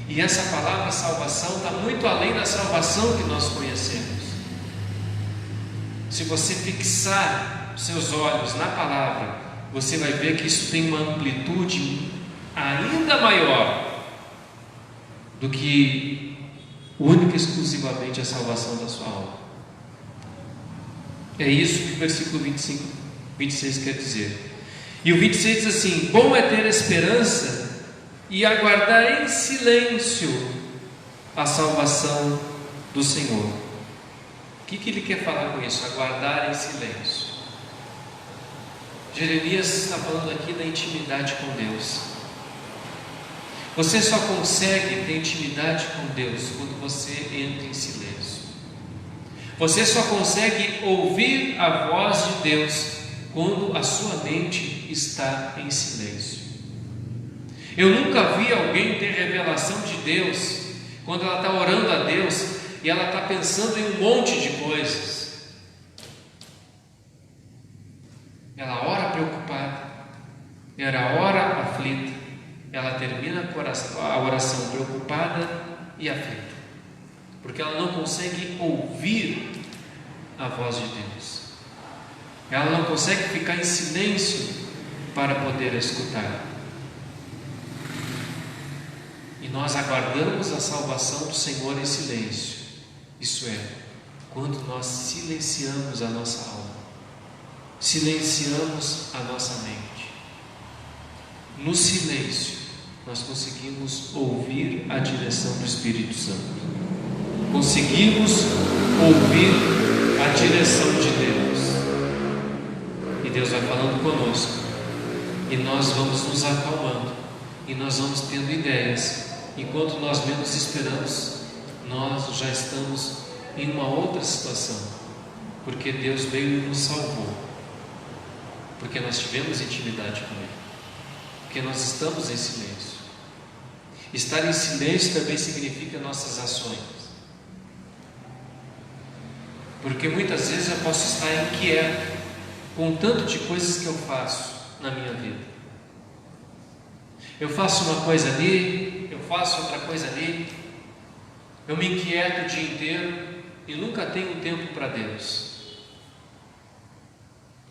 E essa palavra salvação está muito além da salvação que nós conhecemos. Se você fixar seus olhos na palavra, você vai ver que isso tem uma amplitude ainda maior do que única e exclusivamente a salvação da sua alma. É isso que o versículo 25, 26 quer dizer. E o 26 diz assim: bom é ter esperança e aguardar em silêncio a salvação do Senhor. O que ele quer falar com isso? Aguardar em silêncio. Jeremias está falando aqui da intimidade com Deus. Você só consegue ter intimidade com Deus quando você entra em silêncio. Você só consegue ouvir a voz de Deus quando a sua mente está em silêncio. Eu nunca vi alguém ter revelação de Deus quando ela está orando a Deus e ela está pensando em um monte de coisas. Ela ora preocupada, ela ora aflita, ela termina a oração preocupada e aflita, porque ela não consegue ouvir a voz de Deus. Ela não consegue ficar em silêncio para poder escutar. E nós aguardamos a salvação do Senhor em silêncio. Isso é, quando nós silenciamos a nossa alma, silenciamos a nossa mente. No silêncio, nós conseguimos ouvir a direção do Espírito Santo. Conseguimos ouvir a direção de Deus. E Deus vai falando conosco. E nós vamos nos acalmando. E nós vamos tendo ideias. Enquanto nós menos esperamos, nós já estamos em uma outra situação. Porque Deus veio e nos salvou. Porque nós tivemos intimidade com Ele. Porque nós estamos em silêncio. Estar em silêncio também significa nossas ações. Porque muitas vezes eu posso estar inquieto com o tanto de coisas que eu faço na minha vida. Eu faço uma coisa ali, eu faço outra coisa ali, eu me inquieto o dia inteiro e nunca tenho tempo para Deus.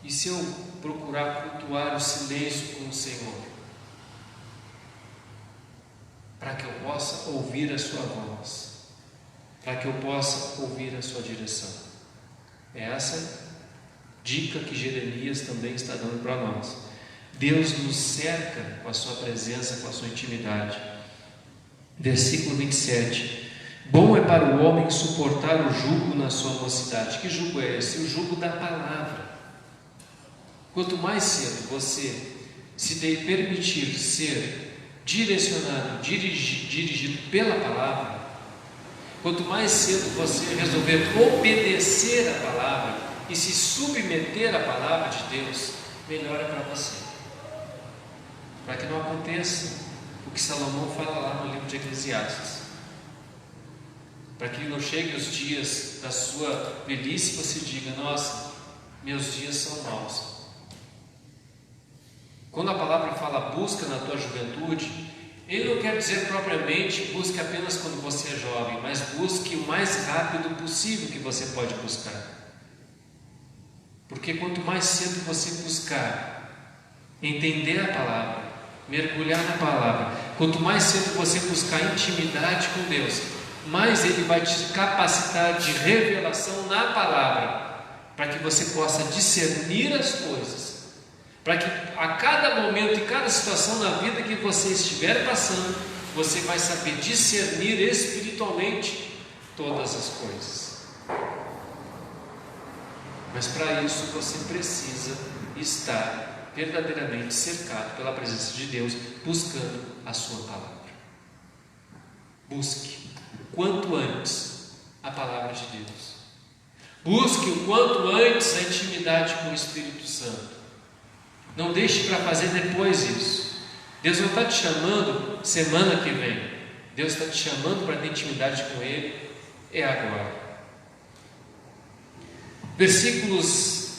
E se eu procurar cultuar o silêncio com o Senhor, para que eu possa ouvir a sua voz, para que eu possa ouvir a sua direção? É essa dica que Jeremias também está dando para nós. Deus nos cerca com a sua presença, com a sua intimidade. Versículo 27. Bom é para o homem suportar o jugo na sua mocidade. Que jugo é esse? O jugo da palavra. Quanto mais cedo você se permitir ser direcionado, dirigido pela palavra, quanto mais cedo você resolver obedecer a palavra e se submeter à palavra de Deus, melhor é para você. Para que não aconteça o que Salomão fala lá no livro de Eclesiastes. Para que não chegue os dias da sua velhice e você diga: nossa, meus dias são maus. Quando a palavra fala busca na tua juventude, ele não quer dizer propriamente busque apenas quando você é jovem, mas busque o mais rápido possível que você pode buscar. Porque quanto mais cedo você buscar entender a palavra, mergulhar na palavra, quanto mais cedo você buscar intimidade com Deus, mais Ele vai te capacitar de revelação na palavra, para que você possa discernir as coisas, para que a cada momento e cada situação na vida que você estiver passando, você vai saber discernir espiritualmente todas as coisas. Mas para isso você precisa estar verdadeiramente cercado pela presença de Deus, buscando a sua palavra. Busque o quanto antes a palavra de Deus. Busque o quanto antes a intimidade com o Espírito Santo. Não deixe para fazer depois isso. Deus não está te chamando semana que vem. Deus está te chamando para ter intimidade com Ele. É agora. Versículos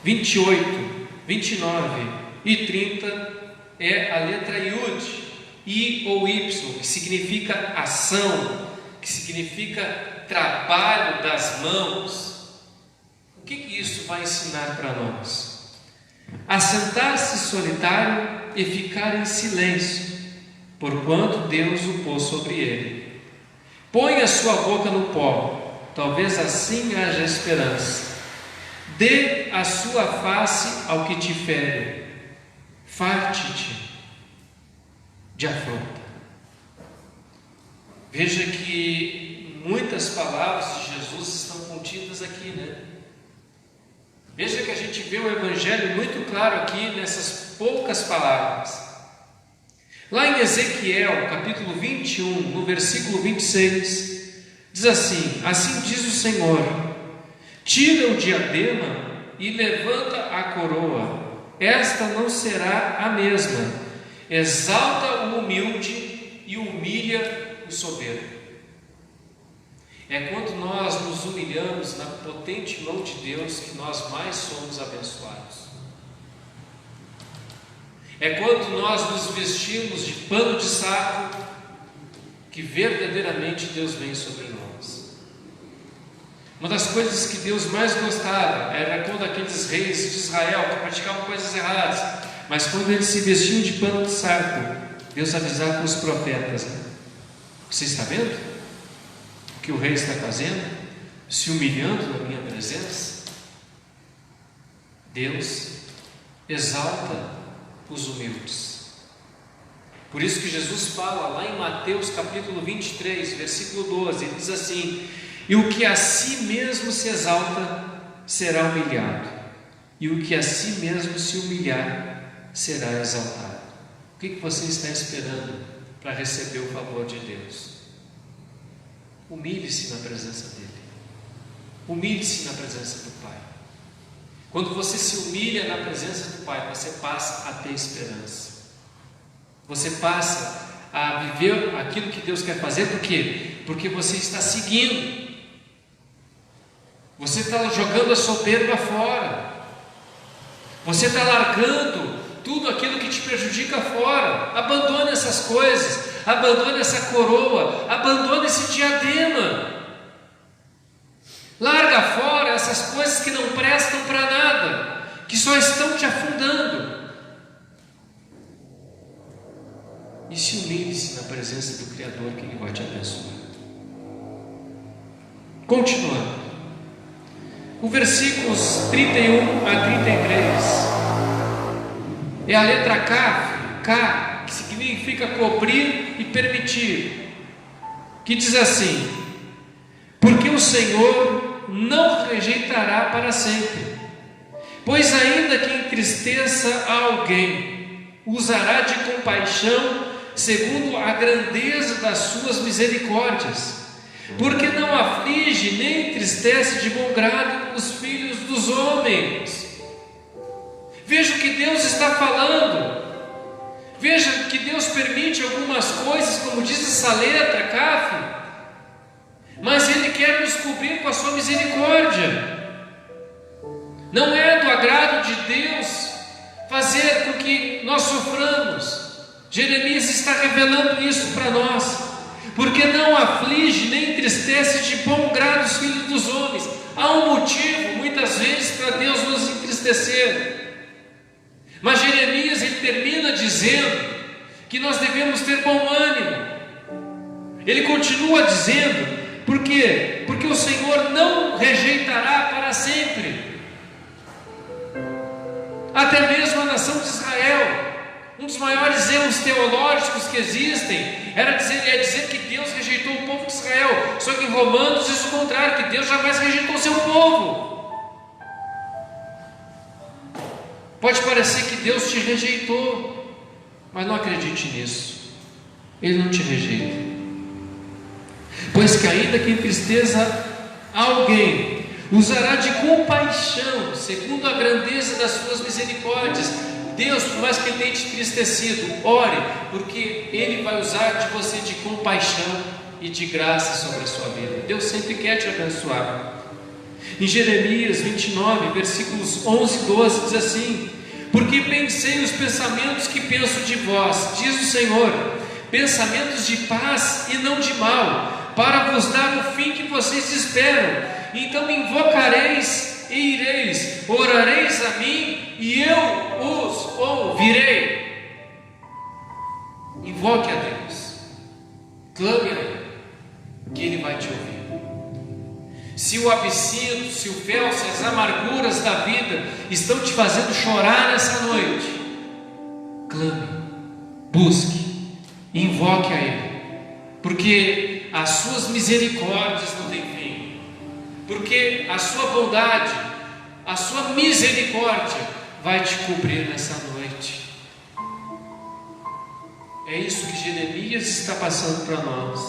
28, 29 e 30 é a letra Yud, I ou Y, que significa ação, que significa trabalho das mãos. O que isso vai ensinar para nós? Assentar-se solitário e ficar em silêncio, porquanto Deus o pôs sobre ele. Põe a sua boca no pó, talvez assim haja esperança. Dê a sua face ao que te fere, farte-te de afronta. Veja que muitas palavras de Jesus estão contidas aqui, né? Veja que a gente vê o Evangelho muito claro aqui nessas poucas palavras. Lá em Ezequiel, capítulo 21, no versículo 26, diz assim: assim diz o Senhor: tira o diadema e levanta a coroa, esta não será a mesma. Exalta o humilde e humilha o soberbo. É quando nós nos humilhamos na potente mão de Deus que nós mais somos abençoados. É quando nós nos vestimos de pano de saco que verdadeiramente Deus vem sobre nós. Uma das coisas que Deus mais gostava era quando aqueles reis de Israel que praticavam coisas erradas, Mas quando eles se vestiam de pano de saco, Deus avisava os profetas, né? Você está vendo o que o rei está fazendo? Se humilhando na minha presença? Deus exalta os humildes. Por isso que Jesus fala lá em Mateus capítulo 23, versículo 12, ele diz assim: e o que a si mesmo se exalta será humilhado, e o que a si mesmo se humilhar será exaltado. O que você está esperando para receber o favor de Deus? Humilhe-se na presença dele, humilhe-se na presença do Pai. Quando você se humilha na presença do Pai, você passa a ter esperança, você passa a viver aquilo que Deus quer fazer. Por quê? Porque você está seguindo, você está jogando a soberba fora, você está largando tudo aquilo que te prejudica fora. Abandone essas coisas, abandone essa coroa, abandone esse diadema, larga fora essas coisas que não prestam para nada, que só estão te afundando, e se humilhe-se na presença do Criador, que Ele vai te abençoar. Continuando, o versículos 31 a 33 é a letra K, que significa cobrir e permitir, que diz assim: porque o Senhor não rejeitará para sempre, pois ainda que entristeça a alguém, usará de compaixão segundo a grandeza das suas misericórdias, porque não aflige nem entristece de bom grado os filhos dos homens. Veja o que Deus está falando, veja que Deus permite algumas coisas, como diz essa letra Caf, mas Ele quer nos cobrir com a sua misericórdia. Não é do agrado de Deus fazer com que nós soframos. Jeremias está revelando isso para nós, porque não aflige nem entristece de bom grado os filhos dos homens. Há um motivo muitas vezes para Deus nos entristecer, mas Jeremias ele termina dizendo que nós devemos ter bom ânimo. Ele continua dizendo: por quê? Porque o Senhor não rejeitará para sempre. Até mesmo a nação de Israel, um dos maiores erros teológicos que existem é dizer que Deus rejeitou o povo de Israel. Só que em Romanos diz o contrário, que Deus jamais rejeitou o seu povo. Pode parecer que Deus te rejeitou, mas não acredite nisso. Ele não te rejeita. Pois que ainda que entristeça alguém, usará de compaixão, segundo a grandeza das suas misericórdias. Deus, por mais que Ele tenha te entristecido, ore, porque Ele vai usar de você de compaixão e de graça sobre a sua vida. Deus sempre quer te abençoar. Em Jeremias 29, versículos 11 e 12, diz assim: porque pensei os pensamentos que penso de vós, diz o Senhor, pensamentos de paz e não de mal, para vos dar o fim que vocês esperam. Então me invocareis e ireis, orareis a mim e eu os ouvirei. Invoque a Deus, clame a Ele, que Ele vai te ouvir. Se o absinto, se o fel, se as amarguras da vida estão te fazendo chorar nessa noite, clame, busque, invoque a Ele, porque as suas misericórdias não têm fim, porque a sua bondade, a sua misericórdia vai te cobrir nessa noite. É isso que Jeremias está passando para nós.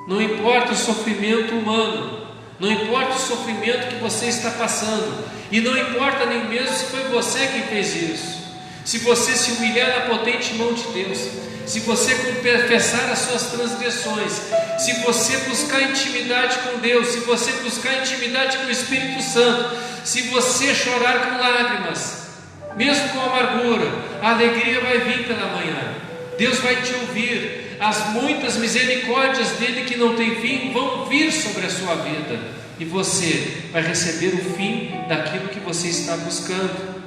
Não importa o sofrimento humano, não importa o sofrimento que você está passando, e não importa nem mesmo se foi você quem fez isso. Se você se humilhar na potente mão de Deus, se você confessar as suas transgressões, se você buscar intimidade com Deus, se você buscar intimidade com o Espírito Santo, se você chorar com lágrimas, mesmo com amargura, a alegria vai vir pela manhã. Deus vai te ouvir. As muitas misericórdias dele que não tem fim vão vir sobre a sua vida, e você vai receber o fim daquilo que você está buscando.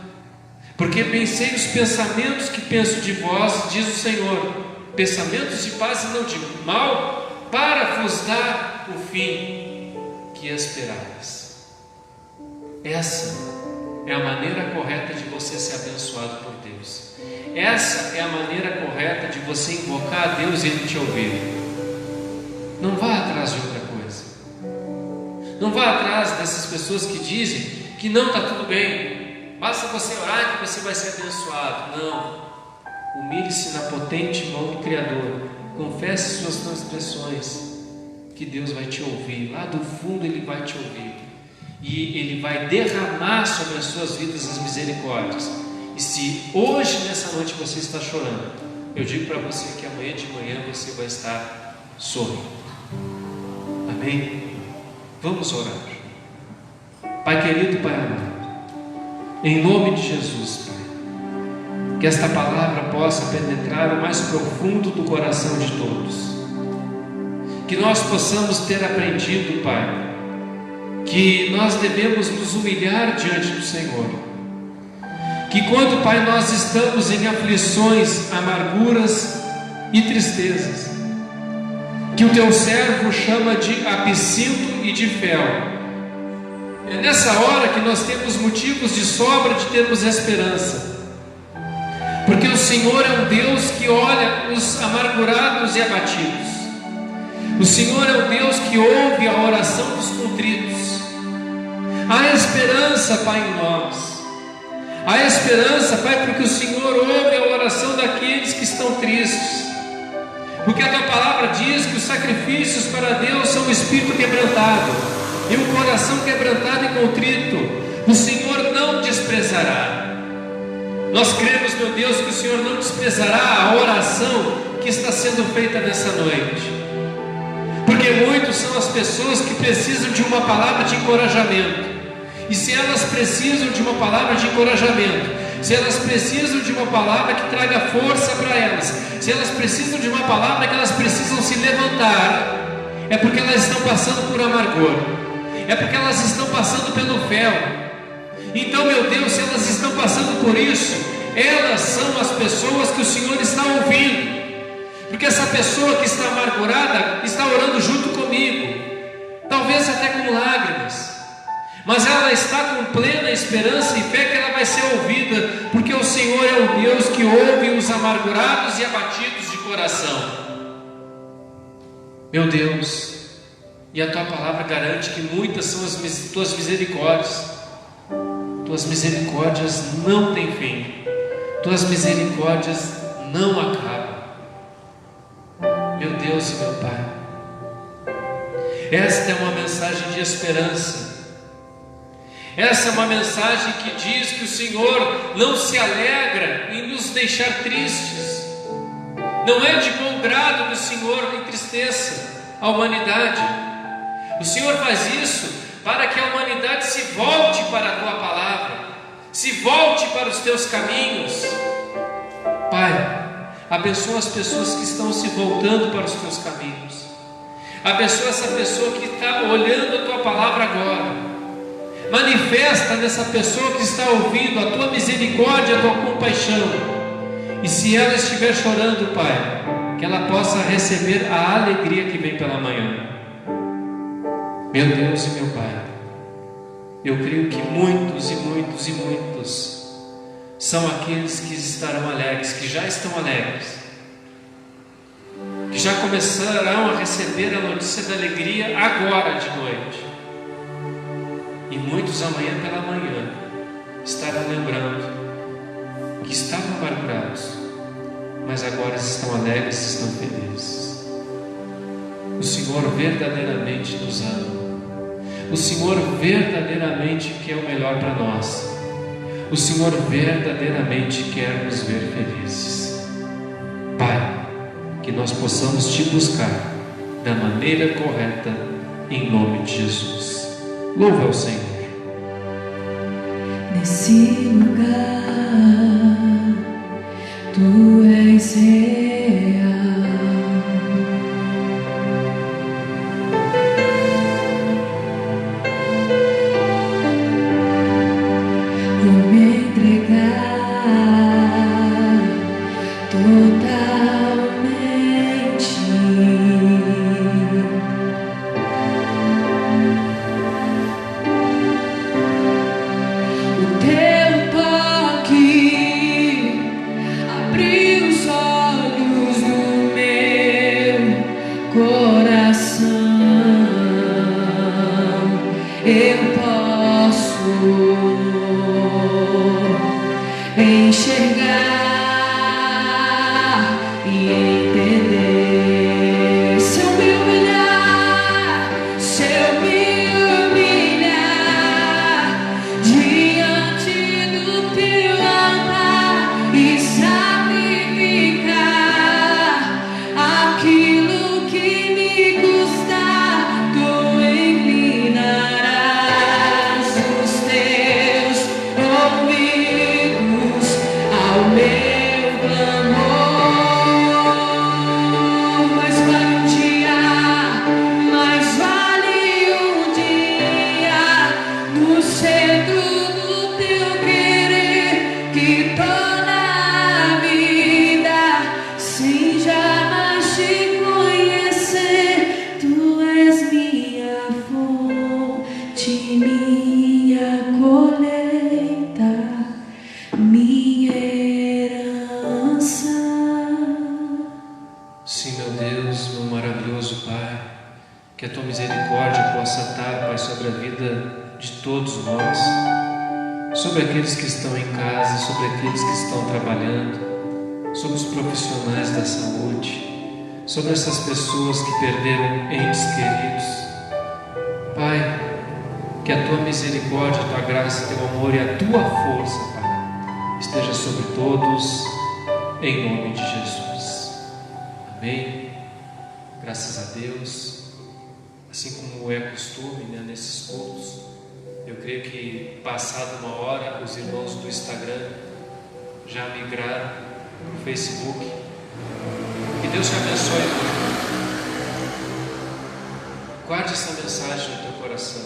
Porque pensei os pensamentos que penso de vós, diz o Senhor, pensamentos de paz e não de mal, para vos dar o fim que esperais. Essa é a maneira correta de você ser abençoado por Deus. Essa é a maneira correta de você invocar a Deus e Ele te ouvir. Não vá atrás de outra coisa. Não vá atrás dessas pessoas que dizem que não está tudo bem. Basta você orar que você vai ser abençoado. Não. Humilhe-se na potente mão do Criador. Confesse suas transgressões, que Deus vai te ouvir. Lá do fundo Ele vai te ouvir. E Ele vai derramar sobre as suas vidas as misericórdias. E se hoje, nessa noite, você está chorando, eu digo para você que amanhã de manhã você vai estar sorrindo. Amém? Vamos orar. Pai querido, Pai amado, em nome de Jesus, Pai, que esta palavra possa penetrar o mais profundo do coração de todos, que nós possamos ter aprendido, Pai, que nós devemos nos humilhar diante do Senhor, que quando, Pai, nós estamos em aflições, amarguras e tristezas, que o Teu servo chama de absinto e de fel, é nessa hora que nós temos motivos de sobra de termos esperança, porque o Senhor é um Deus que olha os amargurados e abatidos. O Senhor é um Deus que ouve a oração dos contritos. Há esperança, Pai, em nós. Há esperança, Pai, porque o Senhor ouve a oração daqueles que estão tristes. Porque a Tua palavra diz que os sacrifícios para Deus são o espírito quebrantado e o coração quebrantado e contrito o Senhor não desprezará. Nós cremos, meu Deus, que o Senhor não desprezará a oração que está sendo feita nessa noite, porque muitos são as pessoas que precisam de uma palavra de encorajamento. E se elas precisam de uma palavra de encorajamento, se elas precisam de uma palavra que traga força para elas, se elas precisam de uma palavra que elas precisam se levantar, é porque elas estão passando por amargor, é porque elas estão passando pelo fel. Então, meu Deus, se elas estão passando por isso, elas são as pessoas que o Senhor está ouvindo, porque essa pessoa que está amargurada está orando junto comigo, talvez até com lágrimas, mas ela está com plena esperança e fé que ela vai ser ouvida, porque o Senhor é o Deus que ouve os amargurados e abatidos de coração. Meu Deus, e a Tua palavra garante que muitas são as Tuas misericórdias. Tuas misericórdias não têm fim, Tuas misericórdias não acabam. Meu Deus e meu Pai, esta é uma mensagem de esperança. Essa é uma mensagem que diz que o Senhor não se alegra em nos deixar tristes. Não é de bom grado que o Senhor entristeça a humanidade. O Senhor faz isso para que a humanidade se volte para a Tua palavra, se volte para os Teus caminhos. Pai, abençoa as pessoas que estão se voltando para os Teus caminhos. Abençoa essa pessoa que está olhando a Tua palavra agora. Manifesta nessa pessoa que está ouvindo a Tua misericórdia, a Tua compaixão. E se ela estiver chorando, Pai, que ela possa receber a alegria que vem pela manhã. Meu Deus e meu Pai, eu creio que muitos e muitos e muitos são aqueles que estarão alegres, que já estão alegres, que já começarão a receber a notícia da alegria agora de noite. E muitos amanhã pela manhã estarão lembrando que estavam amargurados, mas agora estão alegres, estão felizes. O Senhor verdadeiramente nos ama. O Senhor verdadeiramente quer o melhor para nós. O Senhor verdadeiramente quer nos ver felizes. Pai, que nós possamos Te buscar da maneira correta, em nome de Jesus. Louva ao Senhor. Nesse lugar, Tu és real. Vou me entregar. aquilo que me custa, tu inclinarás os teus ouvidos ao meu clamor. Mas vale um dia no centro do teu querer, que torna a vida sem jamais te conhecer. Tu és minha fonte, minha colheita, minha herança. Sim, meu Deus, meu maravilhoso Pai, que a tua misericórdia possa estar, Pai, sobre a vida de todos nós, sobre aqueles que estão em casa, sobre aqueles que estão trabalhando, sobre os profissionais da saúde, sobre essas pessoas que perderam entes queridos. Pai, que a tua misericórdia, a tua graça, teu amor e a tua força, Pai, esteja sobre todos, em nome de Jesus. Amém. Graças a Deus. Assim como é costume, né, nesses cultos, eu creio que passada uma hora os irmãos do Instagram já migraram para o Facebook. Que Deus te abençoe muito. Guarde essa mensagem no teu coração.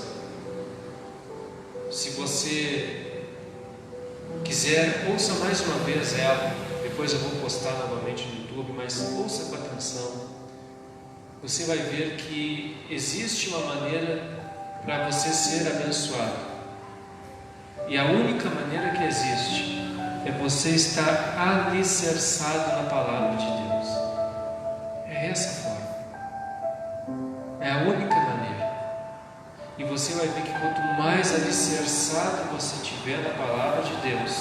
Se você quiser, ouça mais uma vez ela. Depois eu vou postar novamente no YouTube, mas ouça com atenção. Você vai ver que existe uma maneira para você ser abençoado. E a única maneira que existe é você estar alicerçado na palavra de Deus. É essa forma. É a única maneira. E você vai ver que quanto mais alicerçado você tiver na palavra de Deus,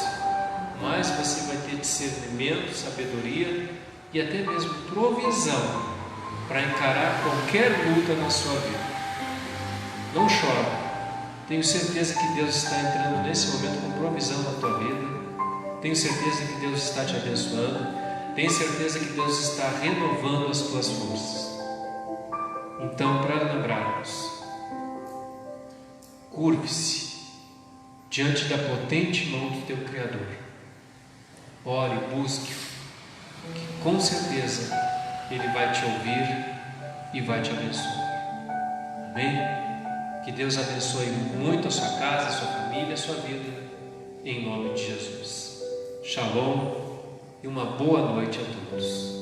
mais você vai ter discernimento, sabedoria e até mesmo provisão para encarar qualquer luta na sua vida. Não chore. Tenho certeza que Deus está entrando nesse momento com provisão na tua vida. Tenho certeza que Deus está te abençoando. Tenho certeza que Deus está renovando as tuas forças. Então, para lembrarmos, curve-se diante da potente mão do teu Criador. Ore, busque-o, que com certeza Ele vai te ouvir e vai te abençoar. Amém? Que Deus abençoe muito a sua casa, a sua família, a sua vida, em nome de Jesus. Shalom e uma boa noite a todos.